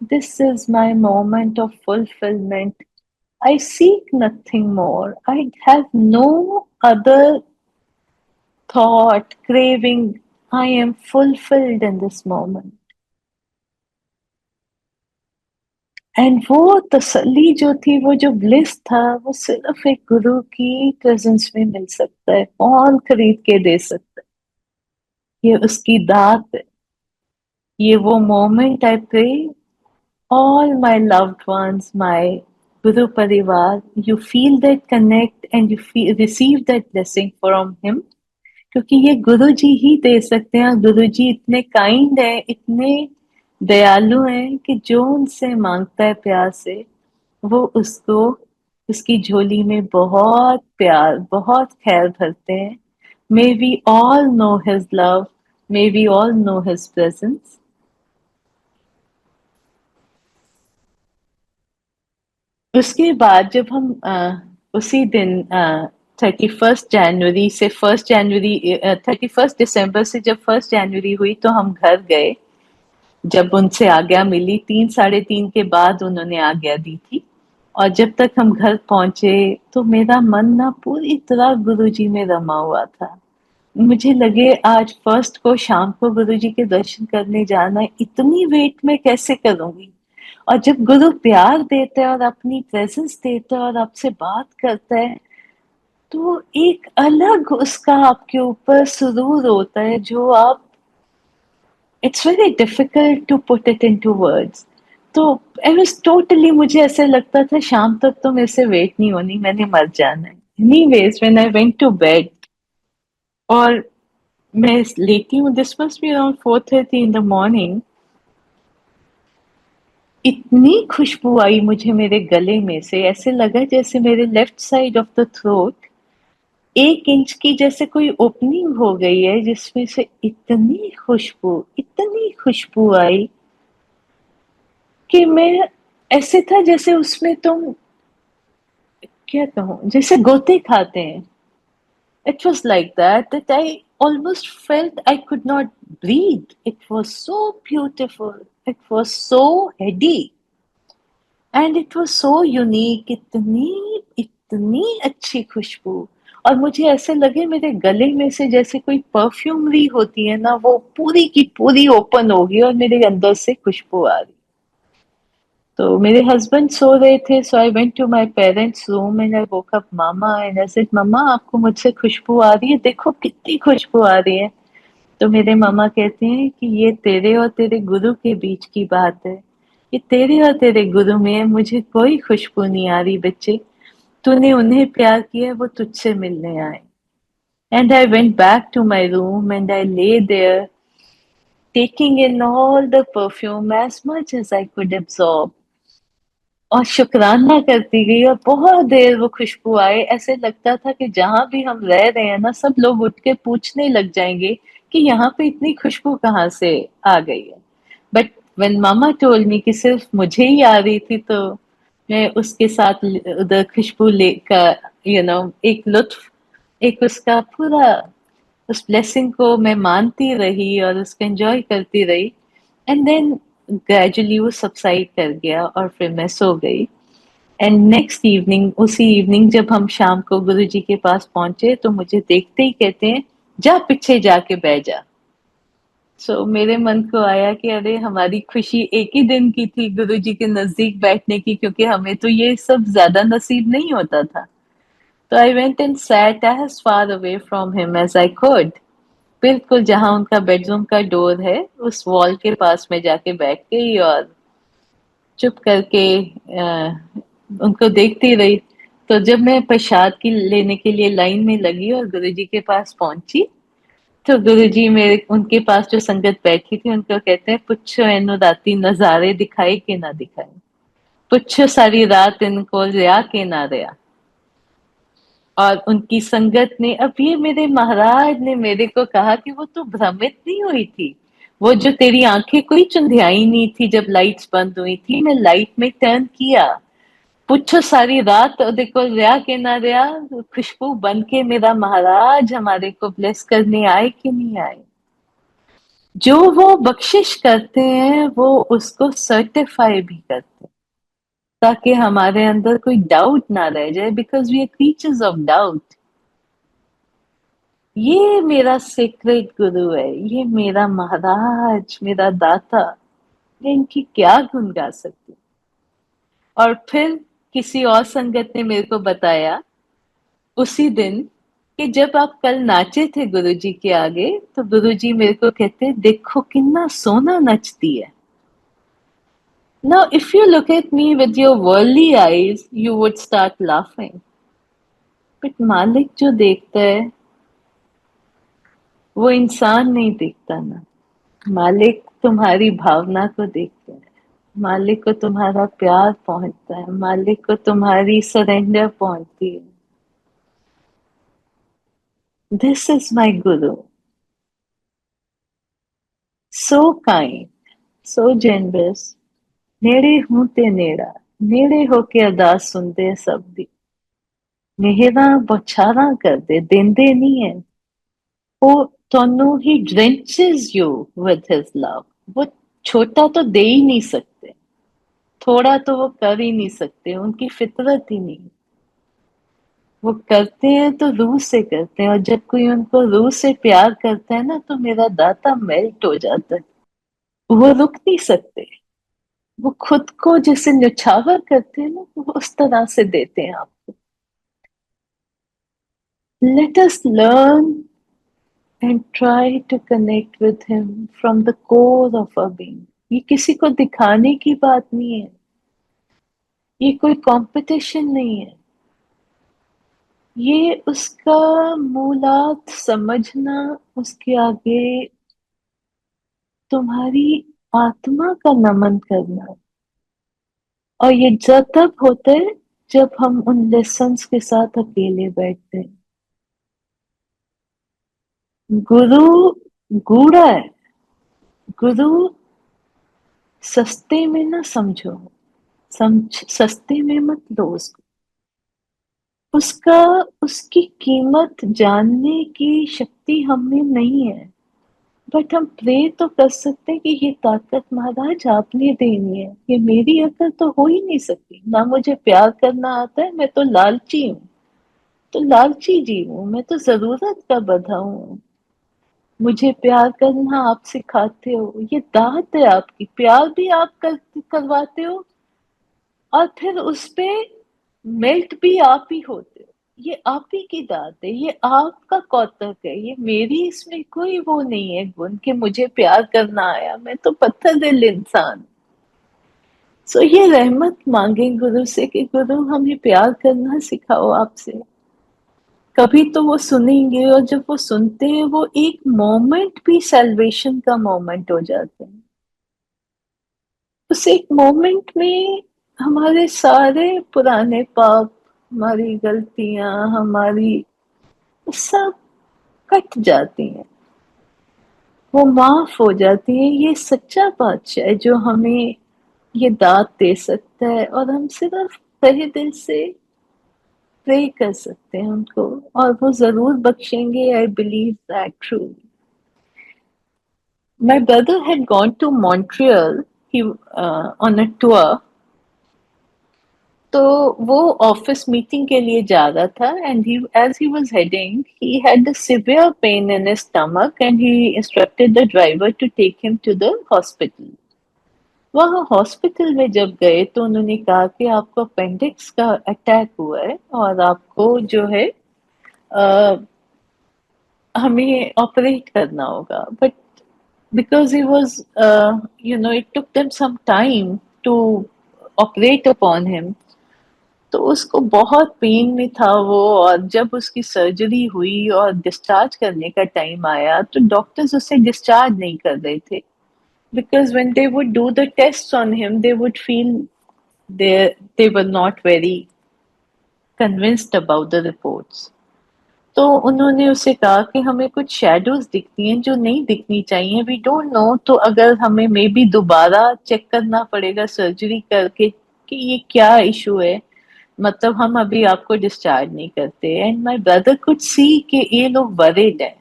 this is my moment of fulfilment. I seek nothing more. I have no other thought, craving. I am fulfilled in this moment। And वो तसल्ली जो थी, वो जो ब्लिस था, वो सिर्फ एक गुरु की प्रेजेंस में मिल सकता है। कौन खरीद के दे सकता है? ये उसकी दात है। ये वो moment I pray all my loved ones, my Guru Parivar, you feel that connect and you feel, receive that blessing from him। क्योंकि ये गुरु जी ही दे सकते हैं। गुरु जी इतने काइंड है, इतने दयालु हैं कि जो उनसे मांगता है प्यार से, वो उसको उसकी झोली में बहुत प्यार, बहुत खैर भरते हैं। May we all know his love, may we all know his presence. उसके बाद जब हम उसी दिन 31 जनवरी से 1 जनवरी 31 दिसंबर से जब 1 जनवरी हुई, तो हम घर गए। जब उनसे आज्ञा मिली, 3 साढ़े 3 के बाद उन्होंने आज्ञा दी थी। और जब तक हम घर पहुंचे, तो मेरा मन ना पूरी तरह गुरुजी में रमा हुआ था। मुझे लगे आज फर्स्ट को शाम को गुरुजी के दर्शन करने जाना है, इतनी वेट में कैसे करूंगी। और जब गुरु प्यार देता है और अपनी प्रेजेंस देता है और आपसे बात करता है, तो एक अलग उसका आपके ऊपर सुरूर होता है, जो आप, it's very difficult to put it into words. तो आई वाज टोटली, मुझे ऐसे लगता था शाम तक तो मेरे से वेट नहीं होनी, मैंने मर जाना है। Anyways when I went to bed और मैं लेटी हूँ, this must be around 4:30 in the morning, इतनी खुशबू आई मुझे मेरे गले में से, ऐसे लगा जैसे मेरे left side of the throat 1 inch की जैसे कोई ओपनिंग हो गई है, जिसमें से इतनी खुशबू आई कि मैं, ऐसे था जैसे उसमें तुम, क्या कहूँ, जैसे गोते खाते हैं। It was like that I almost felt I could not breathe। It was so beautiful, it was so heady and it was so unique। इतनी इतनी अच्छी खुशबू। और मुझे ऐसे लगे मेरे गले में से जैसे कोई परफ्यूमरी होती है ना, वो पूरी की पूरी ओपन होगी और मेरे अंदर से खुशबू आ रही। तो मेरे हस्बैंड सो रहे थे, so I went to my parents room and I woke up mama and I said, mama आपको मुझसे खुशबू आ रही है, देखो कितनी खुशबू आ रही है। तो मेरे मामा कहते हैं कि ये तेरे और तेरे गुरु के बीच की बात है। ये तेरे और तेरे गुरु में है, मुझे कोई खुशबू नहीं आ रही बच्चे। तूने उन्हें प्यार किया, वो तुझसे मिलने आए। And I went back to my room and I lay there, taking in all the perfume as much as I could absorb. और शुक्राना करती गई और बहुत देर वो खुशबू आए, ऐसे लगता था कि जहां भी हम रह रहे हैं ना, सब लोग उठ के पूछने लग जाएंगे कि यहाँ पे इतनी खुशबू कहाँ से आ गई है। But when mama told me कि सिर्फ मुझे ही आ रही थी, तो मैं उसके साथ उधर खुशबू लेकर एक लुत्फ, एक उसका पूरा उस ब्लेसिंग को मैं मानती रही और उसको एंजॉय करती रही। एंड देन ग्रेजुअली वो सबसाइड कर गया और फिर मैं सो गई। एंड नेक्स्ट इवनिंग, उसी इवनिंग जब हम शाम को गुरुजी के पास पहुंचे, तो मुझे देखते ही कहते हैं, जा पीछे जाके बैठ जा। मेरे मन को आया कि अरे हमारी खुशी एक ही दिन की थी गुरुजी के नजदीक बैठने की, क्योंकि हमें तो ये सब ज्यादा नसीब नहीं होता था। तो I went and sat as far away from him as I could, बिल्कुल जहां उनका बेडरूम का डोर है उस वॉल के पास में जाके बैठ गई और चुप करके उनको देखती रही। तो जब मैं प्रसाद की लेने के लिए लाइन में लगी और गुरुजी के पास पहुंची, तो गुरुजी मेरे उनके पास जो संगत बैठी थी उनको कहते हैं, पुच्छो एनु राती नजारे दिखाई के ना दिखाई, पुच्छो सारी रात इनको रिया के ना रिया। और उनकी संगत ने, अब ये मेरे महाराज ने मेरे को कहा कि वो तो भ्रमित नहीं हुई थी, वो जो तेरी आंखें कोई चुंधियाई नहीं थी जब लाइट्स बंद हुई थी, मैं लाइट में टर्न किया। पूछो सारी रात और देखो रिया के ना रिया, खुशबू बन के मेरा महाराज हमारे को ब्लेस करने आए कि नहीं आए। जो वो बख्शिश करते हैं वो उसको सर्टिफाई भी करते हैं, ताकि हमारे अंदर कोई डाउट ना रह जाए, because we are creatures of doubt. ये मेरा सीक्रेट गुरु है, ये मेरा महाराज, मेरा दाता, मैं इनकी क्या गुण गा सकती। और फिर किसी और संगत ने मेरे को बताया उसी दिन कि जब आप कल नाचे थे गुरुजी के आगे, तो गुरुजी मेरे को कहते, देखो कितना सोना नचती है। Now, if you look at me with your worldly eyes, you would start laughing. But मालिक जो देखता है वो इंसान नहीं देखता ना, मालिक तुम्हारी भावना को देखता है, मालिक को तुम्हारा प्यार पहुंचता है, मालिक को तुम्हारी सरेंडर पहुंचती है। This is my Guru, so kind, so generous, नेड़े हूं ते नेड़ा, नेड़े होके अरदास सुनते सब दी, मेहरा बौछारा कर दे, देंदे नहीं है वो तनु, ही ड्रेंचेस यू विद हिज लव। वो छोटा तो दे ही नहीं सकते, थोड़ा तो वो कर ही नहीं सकते, उनकी फितरत ही नहीं। वो करते हैं तो रूह से करते हैं, और जब कोई उनको रूह से प्यार करता है ना, तो मेरा दाता मेल्ट हो जाता है। वो रुक नहीं सकते, वो खुद को जैसे न्यौछावर करते हैं ना, वो उस तरह से देते हैं आपको। Let us learn and try to connect with him from the core of our being. ये किसी को दिखाने की बात नहीं है, ये कोई कंपटीशन नहीं है, ये उसका मूलात समझना, उसके आगे तुम्हारी आत्मा का नमन करना। और ये जब तब होता है जब हम उन लेसन्स के साथ अकेले बैठते हैं। गुरु गूढ़ा है, गुरु सस्ते में ना समझो, सस्ते में मत लो उसको, उसका उसकी कीमत जानने की शक्ति हमें नहीं है। बट हम प्रे तो कर सकते हैं कि ये ताकत महाराज आपने देनी है, ये मेरी अकल तो हो ही नहीं सकती, ना मुझे प्यार करना आता है, मैं तो लालची हूँ, तो लालची जीव हूँ, मैं तो जरूरत का बंधा हूँ। मुझे प्यार करना आप सिखाते हो, ये दात है आपकी, प्यार भी आप करवाते हो, और फिर उस पे मेल्ट भी आप ही होते हो। ये आप ही की दात है, ये आपका कौतक है, ये मेरी इसमें कोई वो नहीं है गुण कि मुझे प्यार करना आया, मैं तो पत्थर दिल इंसान। ये रहमत मांगे गुरु से कि गुरु हमें प्यार करना सिखाओ आपसे, कभी तो वो सुनेंगे, और जब वो सुनते हैं वो एक मोमेंट भी सैल्वेशन का मोमेंट हो जाते हैं। उस एक मोमेंट में हमारे सारे पुराने पाप, हमारी गलतियां, हमारी सब कट जाती हैं, वो माफ हो जाती है। ये सच्चा बादशाह है जो हमें ये दात दे सकता है, और हम सिर्फ तहे दिल से प्रे कर सकते हैं उनको, और वो जरूर बख्शेंगे। I believe that true. My brother had gone to Montreal, he on a tour. तो वो ऑफिस मीटिंग के लिए जा रहा था, and he as he was heading he had a severe pain in his stomach, and he instructed the driver to take him to the hospital. वहाँ hospital में जब गए तो उन्होंने कहा कि आपको अपेंडिक्स का अटैक हुआ है, और आपको जो है अ, हमें ऑपरेट करना होगा। But because he was it took them some time to operate upon him, तो उसको बहुत पेन में था वो। और जब उसकी सर्जरी हुई और डिस्चार्ज करने का टाइम आया तो डॉक्टर्स उसे डिस्चार्ज नहीं कर रहे थे, because when they would do the tests on him they would feel they were not very convinced about the reports। तो उन्होंने उसे कहा कि हमें कुछ शैडोज दिखती हैं जो नहीं दिखनी चाहिए, वी डोंट नो, तो अगर हमें मे बी दोबारा चेक करना पड़ेगा सर्जरी करके कि ये क्या इशू है, मतलब हम अभी आपको डिस्चार्ज नहीं करते। And my brother could see कि ये लोग वरीड है।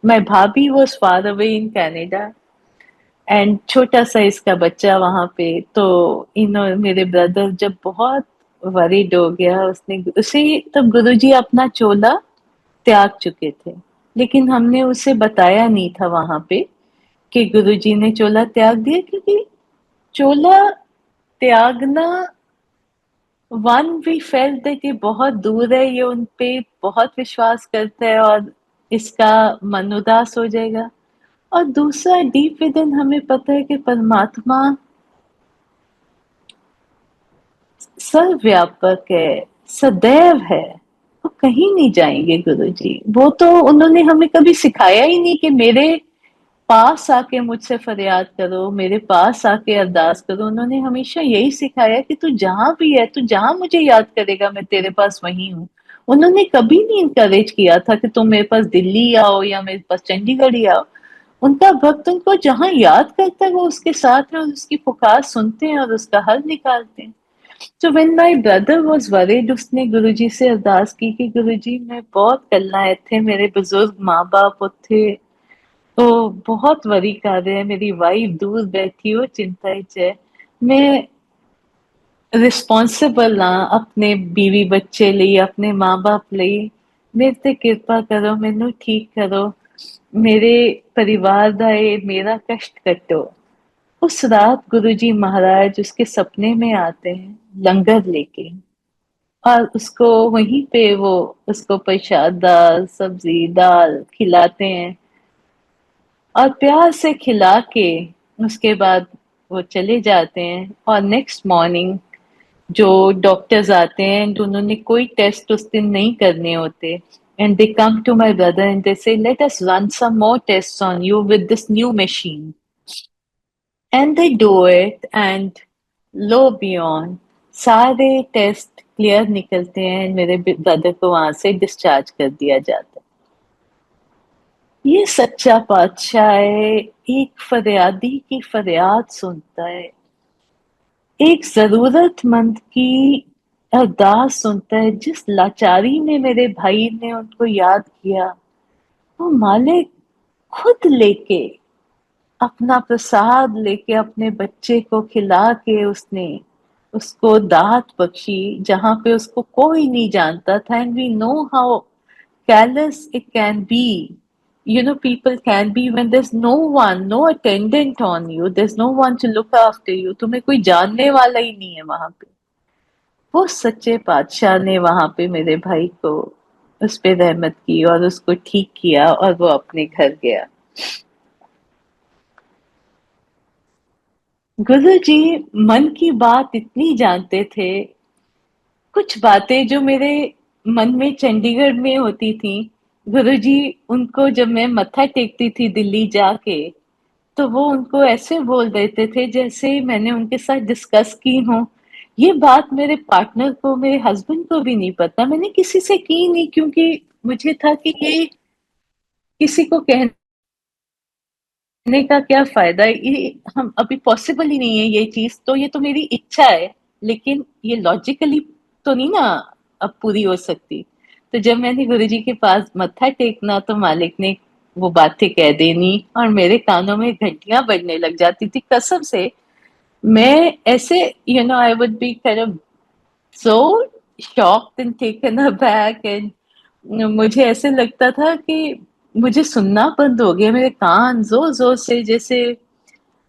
माय भाभी was far away in Canada, and छोटा सा इसका बच्चा वहां पे। तो मेरे ब्रदर जब बहुत वरीड हो गया, उसने उसे तब गुरुजी अपना चोला त्याग चुके थे, लेकिन हमने उसे बताया नहीं था वहां पे कि गुरुजी ने चोला त्याग दिया, क्योंकि चोला त्यागना, वन वी फेल्ट दैट ये बहुत दूर है, ये उन पे बहुत विश्वास करता है और इसका मन उदास हो जाएगा। और दूसरा, डीप विद इन हमें पता है कि परमात्मा सर्वव्यापक है, सदैव है, वो कहीं नहीं जाएंगे गुरुजी। वो तो उन्होंने हमें कभी सिखाया ही नहीं कि मेरे पास आके मुझसे फरियाद करो, मेरे पास आके अरदास करो। उन्होंने हमेशा यही सिखाया कि तू जहां भी है, तू जहां मुझे याद करेगा मैं तेरे पास वहीं हूँ। उन्होंने कभी नहीं इनकरेज किया था कि तुम मेरे पास दिल्ली आओ या मेरे पास चंडीगढ़ ही आओ। उनका भक्त उनको जहां याद करता है वो उसके साथ है, और उसकी पुकार सुनते हैं और उसका हल निकालते हैं। तो when my brother was worried, उसने गुरुजी से अरदास की कि गुरुजी मैं बहुत कलनायक थे, मेरे बुजुर्ग माँ बाप थे, तो बहुत वरी कर रहे हैं, मेरी वाइफ दूर बैठी हो चिंता है, मैं रिस्पॉन्सिबल हाँ अपने बीवी बच्चे लिए, अपने माँ बाप लिए, मेरे ते कृपा करो, मैनू ठीक करो, मेरे परिवार दा ये मेरा कष्ट कटो। उस रात गुरुजी महाराज उसके सपने में आते हैं लंगर लेके, और उसको वहीं पे वो उसको प्रसाद, दाल सब्जी दाल खिलाते हैं, और प्यार से खिला के उसके बाद वो चले जाते हैं। और नेक्स्ट मॉर्निंग जो डॉक्टर्स आते हैं, तो उन्होंने कोई टेस्ट उस दिन नहीं करने होते, and they come to my brother and they say let us run some more test on you with this new machine, and they do it, and lo beyond सारे टेस्ट क्लियर निकलते हैं, मेरे brother को वहां से discharge कर दिया जाता है। ये सच्चा बादशाह है, एक फरियादी की फरियाद सुनता है, एक जरूरतमंद की अरदास सुनता है। जिस लाचारी में मेरे भाई ने उनको याद किया, वो मालिक खुद लेके, अपना प्रसाद लेके अपने बच्चे को खिला के उसने उसको दात बख्शी, जहां पे उसको कोई नहीं जानता था। And we know how careless it can be. People can be when there's no one, no attendant on you, there's no one to look after you, तुम्हें कोई जानने वाला ही नहीं है वहां पे। वो सच्चे बादशाह ने वहां पे मेरे भाई को उस पे रहमत की और उसको ठीक किया, और वो अपने घर गया। गुरु जी मन की बात इतनी जानते थे, कुछ बातें जो मेरे मन में चंडीगढ़ में होती थी, गुरुजी उनको जब मैं मत्था टेकती थी दिल्ली जाके, तो वो उनको ऐसे बोल देते थे जैसे मैंने उनके साथ डिस्कस की हो। ये बात मेरे पार्टनर को, मेरे हस्बैंड को भी नहीं पता, मैंने किसी से की नहीं, क्योंकि मुझे था कि ये किसी को कहने का क्या फायदा, ये हम अभी पॉसिबल ही नहीं है ये चीज, तो ये तो मेरी इच्छा है, लेकिन ये लॉजिकली तो नहीं ना अब पूरी हो सकती। तो जब मैंने गुरुजी के पास मत्था टेकना, तो मालिक ने वो बातें कह देनी और मेरे कानों में घंटियां बजने लग जाती थी कसम से। मैं ऐसे, I would be kind of so shocked and taken aback, and मुझे ऐसे लगता था कि मुझे सुनना बंद हो गया, मेरे कान जोर जोर से, जैसे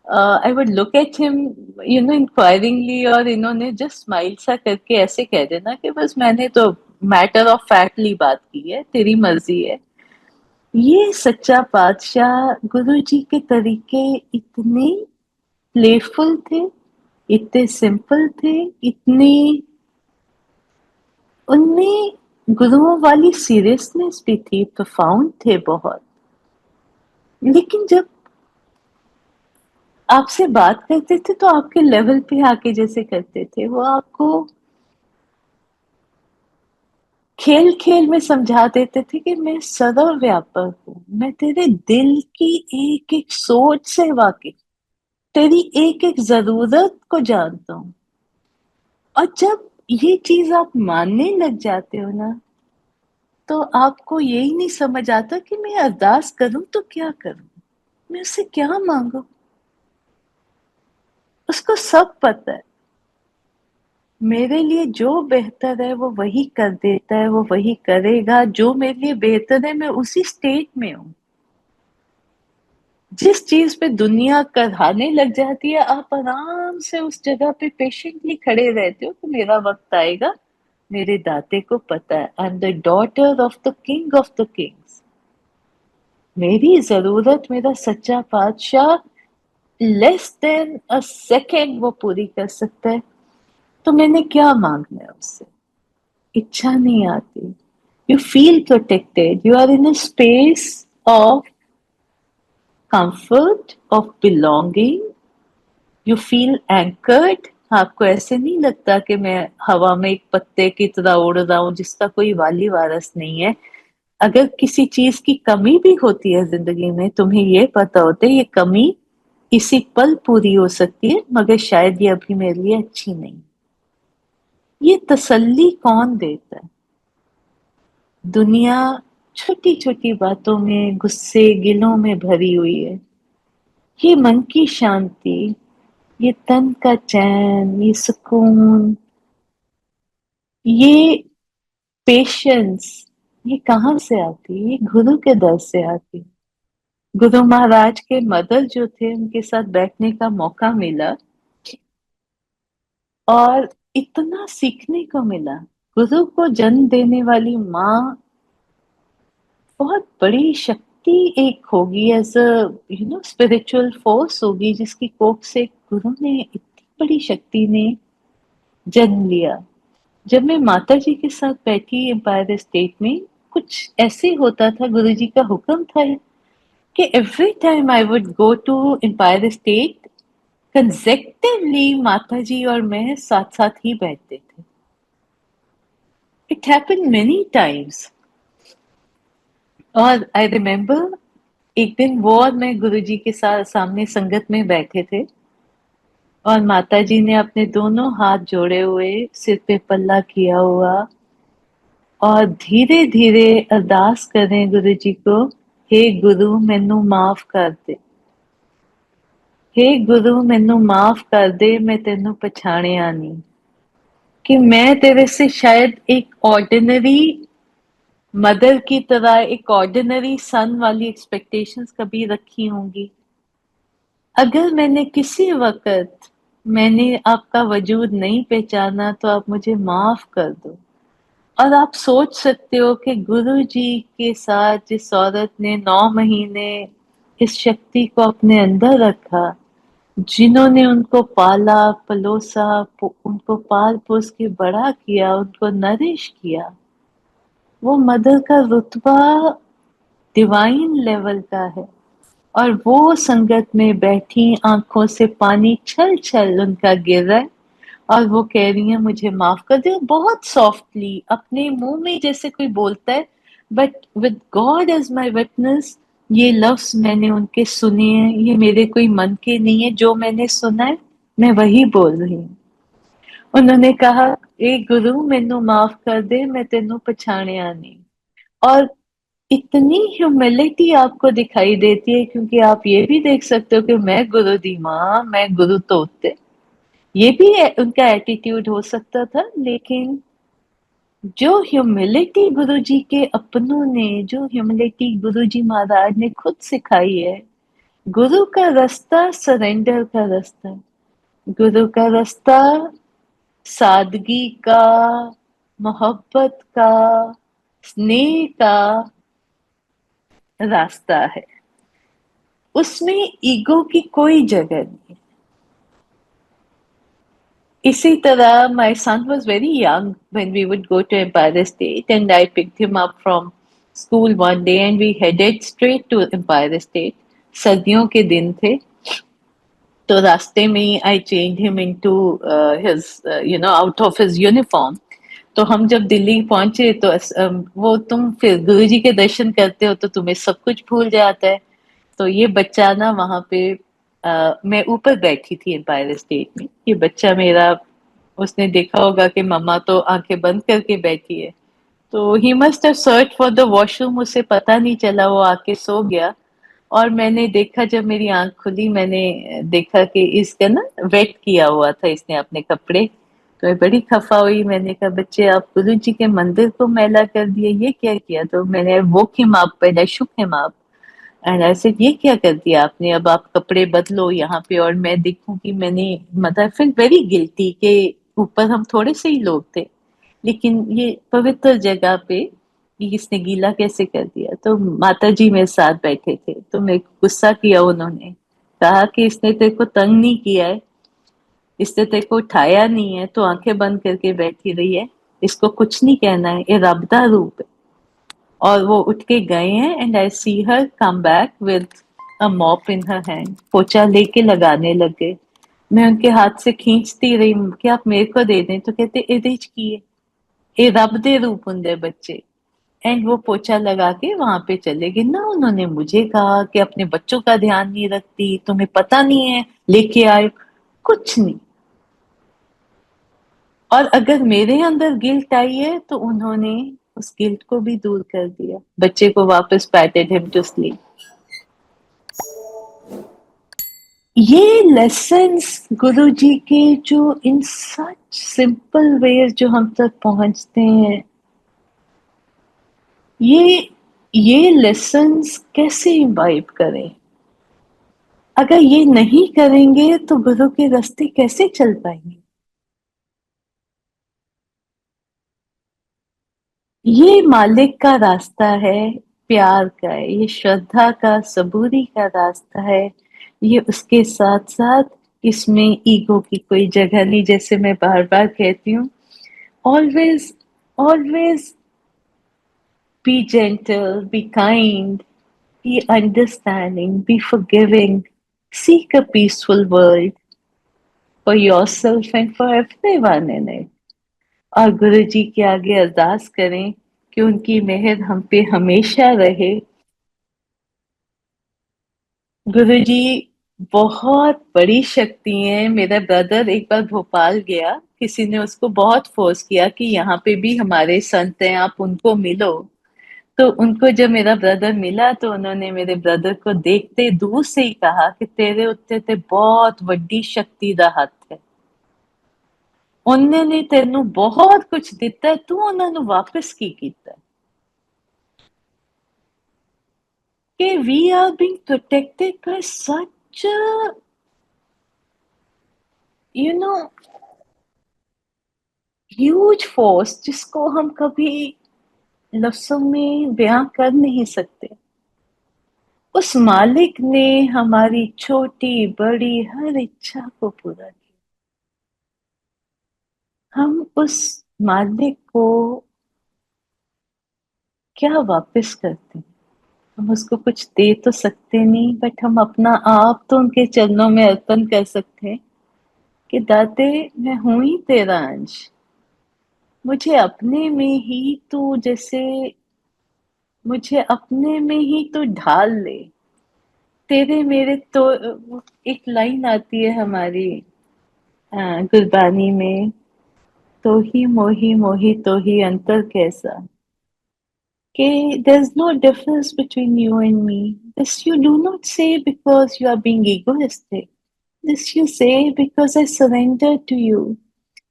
I would look at him inquiringly, और इन्होंने जस्ट स्माइल सा करके ऐसे कह देना कि बस मैंने तो मैटर ऑफ फैक्टली बात की है, तेरी मर्जी है। ये सच्चा बादशाह, गुरुजी के तरीके इतने प्लेफुल थे, इतने सिंपल थे, इतने, उनमें गुरुओं वाली सीरियसनेस भी थी, प्रोफाउंड थे बहुत। लेकिन जब आपसे बात करते थे तो आपके लेवल पे आके जैसे करते थे, वो आपको खेल खेल में समझा देते थे कि मैं सदा व्यापक हूँ, मैं तेरे दिल की एक एक सोच से वाकिफ, तेरी एक एक जरूरत को जानता हूँ। और जब ये चीज आप मानने लग जाते हो ना, तो आपको यही नहीं समझ आता कि मैं अरदास करूं तो क्या करूं, मैं उससे क्या मांगू। उसको सब पता है, मेरे लिए जो बेहतर है वो वही कर देता है, वो वही करेगा जो मेरे लिए बेहतर है, मैं उसी स्टेट में हूं। जिस चीज पे दुनिया कराने लग जाती है, आप आराम से उस जगह पे पेशेंटली खड़े रहते हो कि मेरा वक्त आएगा। मेरे दाते को पता है, I am the daughter of the Kings. मेरी जरूरत मेरा सच्चा बादशाह लेस देन अ सेकेंड वो पूरी कर सकता है। तो मैंने क्या मांगना है उससे, इच्छा नहीं आती। You feel protected, you are in a space of comfort, of belonging, you feel anchored. आपको ऐसे नहीं लगता कि मैं हवा में एक पत्ते की तरह उड़ रहा हूं जिसका कोई वाली वारस नहीं है। अगर किसी चीज की कमी भी होती है जिंदगी में, तुम्हें ये पता होता है ये कमी इसी पल पूरी हो सकती है, मगर शायद ये अभी मेरे लिए अच्छी नहीं। ये तसल्ली कौन देता है? दुनिया छोटी छोटी बातों में गुस्से गिलों में भरी हुई है। ये मन की शांति, ये तन का चैन, ये सुकून, ये पेशेंस, ये कहाँ से आती है? ये गुरु के दर से आती है। गुरु महाराज के मदर जो थे, उनके साथ बैठने का मौका मिला और इतना सीखने को मिला। गुरु को जन्म देने वाली माँ बहुत बड़ी शक्ति एक होगी, एज अ स्पिरिचुअल फोर्स होगी, जिसकी कोख से गुरु ने इतनी बड़ी शक्ति ने जन्म लिया। जब मैं माता जी के साथ बैठी एम्पायर स्टेट में, कुछ ऐसे होता था, गुरु जी का हुक्म था कि every time I would go to Empire State, consecutively माता जी और मैं साथ साथ ही बैठते थे। It happened many times. और आई रिमेम्बर एक दिन वो और मैं गुरुजी के साथ सामने संगत में बैठे थे, और माता जी ने अपने दोनों हाथ जोड़े हुए, सिर पे पल्ला किया हुआ, और धीरे धीरे अरदास करें गुरु जी को, हे गुरु मैनू माफ कर दे, हे गुरु मैनू माफ कर दे, मैं तेनू पछाणिया नहीं, कि मैं तेरे से शायद एक ऑर्डिनरी मदर की तरह, एक ऑर्डिनरी सन वाली एक्सपेक्टेशंस कभी रखी होंगी। अगर मैंने किसी वक्त मैंने आपका वजूद नहीं पहचाना, तो आप मुझे माफ कर दो। और आप सोच सकते हो कि गुरु जी के साथ जिस औरत ने 9 महीने इस शक्ति को अपने अंदर रखा, जिन्होंने उनको पाला पलोसा, उनको पाल पोस के बड़ा किया, उनको नरिश किया, वो मदर का रुतबा डिवाइन लेवल का है। और वो संगत में बैठी, आंखों से पानी छल छल उनका गिर रहा है, और वो कह रही है मुझे माफ कर दे, बहुत सॉफ्टली, अपने मुंह में जैसे कोई बोलता है, but with God as my witness, ये लफ्ज मैंने उनके सुने हैं, ये मेरे कोई मन के नहीं है, जो मैंने सुना है मैं वही बोल रही हूँ। उन्होंने कहा, ए गुरु मैनू माफ कर दे, मैं तेनू पछाणिया नहीं। और इतनी ह्यूमिलिटी आपको दिखाई देती है, क्योंकि आप ये भी देख सकते हो कि मैं गुरु दी मां, मैं गुरु तोते, ये भी उनका एटीट्यूड हो सकता था। लेकिन जो ह्यूमिलिटी गुरुजी के अपनों ने, जो ह्यूमिलिटी गुरुजी महाराज ने खुद सिखाई है, गुरु का रास्ता सरेंडर का रास्ता, गुरु का रास्ता सादगी का, मोहब्बत का, स्नेह का रास्ता है। उसमें ईगो की कोई जगह नहीं। इसी तरह my son was very young when we would go to Empire State, and I picked him up from school one day and we headed straight to Empire State. सर्दियों के दिन थे, तो रास्ते में I changed him into his out of his uniform. तो हम जब दिल्ली पहुंचे तो वो, तुम फिर गुरुजी के दर्शन करते हो तो तुम्हें सब कुछ भूल जाता है। तो ये बच्चा ना वहां पे, मैं ऊपर बैठी थी एम्पायर स्टेट में, ये बच्चा मेरा, उसने देखा होगा कि मम्मा तो आंखें बंद करके बैठी है, तो he must have search for the washroom, उसे पता नहीं चला, वो आके सो गया। और मैंने देखा, जब मेरी आंख खुली मैंने देखा कि इसका ना वेट किया हुआ था इसने अपने कपड़े। तो मैं बड़ी खफा हुई, मैंने कहा बच्चे आप गुरु जी के मंदिर को मैला कर दिए, ये क्या किया? तो मैंने वो हिम आप, पहले शुक हिम आप, एंड आई सेड ये क्या कर दिया आपने, अब आप कपड़े बदलो यहाँ पे और मैं देखूं कि मैंने, मतलब फील वेरी गिल्टी के, ऊपर हम थोड़े से ही लोग थे, लेकिन ये पवित्र जगह पे ये इसने गीला कैसे कर दिया? तो माता जी मेरे साथ बैठे थे, तो मैं गुस्सा किया, उन्होंने कहा कि इसने तेरे को तंग नहीं किया है, इसने तेरे को उठाया नहीं है, तो आंखें बंद करके बैठी रही है, इसको कुछ नहीं कहना है, ये रब दा रूप है। और वो उठ के गए हैं, and I see her come back with a mop in her hand, पोछा लेके लगाने लगे। मैं उनके हाथ से खींचती रही कि आप मेरे को दे दें, तो कहते एदे च की है, ये रब दे रूप होंगे बच्चे। एंड वो पोछा लगा के वहां पे चले गए ना। उन्होंने मुझे कहा कि अपने बच्चों का ध्यान नहीं रखती, तुम्हें पता नहीं है लेके आए, कुछ नहीं। और अगर मेरे अंदर गिल्ट आई है तो उन्होंने उस गिल्ट को भी दूर कर दिया, बच्चे को वापस पैटेड हिम टू स्लीप। ये लेसन्स गुरुजी के, जो इन सच सिंपल वेज जो हम तक पहुंचते हैं, ये ये लेसन्स कैसे इम्बाइब करें? अगर ये नहीं करेंगे तो गुरु के रास्ते कैसे चल पाएंगे? ये मालिक का रास्ता है, प्यार का है, ये श्रद्धा का, सबूरी का रास्ता है। ये उसके साथ साथ इसमें ईगो की कोई जगह नहीं, जैसे मैं बार बार कहती हूँ, always always be gentle, be kind, be understanding, be forgiving, seek a peaceful world for yourself and for everyone in it. और गुरु जी के आगे अरदास करें कि उनकी मेहर हम पे हमेशा रहे। गुरु जी बहुत बड़ी शक्ति है। मेरा ब्रदर एक बार भोपाल गया, किसी ने उसको बहुत फोर्स किया कि यहाँ पे भी हमारे संत हैं, आप उनको मिलो। तो उनको जब मेरा ब्रदर मिला तो उन्होंने मेरे ब्रदर को देखते दूर से ही कहा कि तेरे उत्ते ते बहुत वड्डी शक्ति दा हथ है, उन्होंने तेनू बहुत कुछ दिता है, तू उन्होंने वापस की कीता है? कि we are being protected by such you know huge force, जिसको हम कभी लफ्जों में बयां कर नहीं सकते। उस मालिक ने हमारी छोटी बड़ी हर इच्छा को पूरा किया। हम उस मालिक को क्या वापस करते हैं? हम उसको कुछ दे तो सकते नहीं, बट हम अपना आप तो उनके चरणों में अर्पण कर सकते हैं कि दाते, मैं हूं ही तेरा अंश, मुझे अपने में ही तू जैसे मुझे अपने में ही तू ढाल ले। तेरे मेरे तो एक लाइन आती है हमारी गुरबानी में, तो ही मोही मोही तो ही अंतर कैसा, कि there's no difference between you and me. This you do not say because you are being egoistic. This you say because I surrender to you,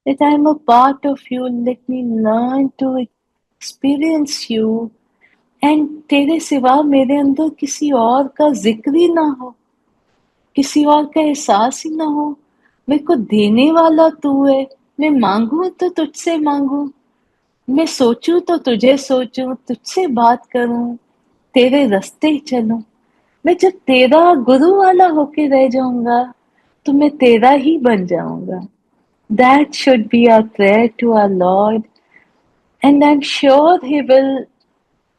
that I am a part of you. Let me learn to experience you. And तेरे सिवा मेरे अंदर किसी और का जिक्र ही ना हो, किसी और का एहसास ही ना हो। मेरे को देने वाला तू है। मैं मांगू तो तुझसे मांगू, मैं सोचूं तो तुझे सोचूं, तुझसे बात करूं, तेरे रास्ते चलूं। मैं जब तेरा गुरु वाला होके रह जाऊंगा तो मैं तेरा ही बन जाऊंगा। That should be our prayer to our Lord, and I'm sure He will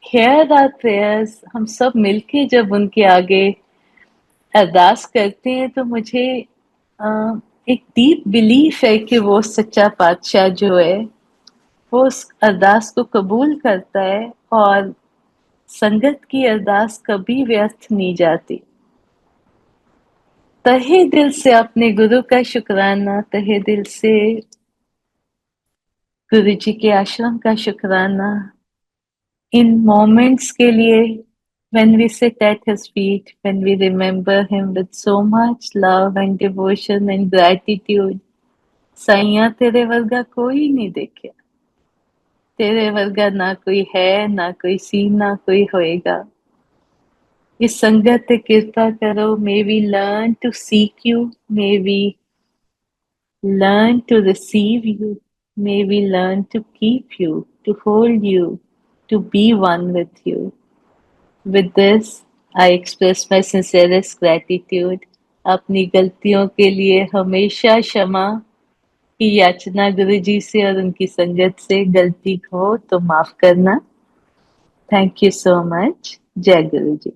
hear our prayers. हम सब मिलके जब उनके आगे अरदास करते हैं तो मुझे अ, एक डीप बिलीफ है कि वो सच्चा पातशाह जो है वो उस अरदास को कबूल करता है, और संगत की अरदास कभी व्यर्थ नहीं जाती। तहे दिल से अपने गुरु का शुक्राना, तहे दिल से गुरु जी के आश्रम का शुक्राना, इन मोमेंट्स के लिए, when we sit at his feet, when we remember him with so much love and devotion and gratitude। साइया तेरे वर्गा कोई नहीं देखे, तेरे वर्गा ना कोई है, ना कोई सी, ना कोई होएगा। इस संगत ते कृपा करो, may we learn to seek you, may we learn to receive you, may we learn to keep you, to hold you, to be one with you। With this, I express my sincerest gratitude। अपनी गलतियों के लिए हमेशा क्षमा की याचना गुरु जी से और उनकी संगत से। गलती हो तो माफ करना। Thank you so much. जय गुरु जी।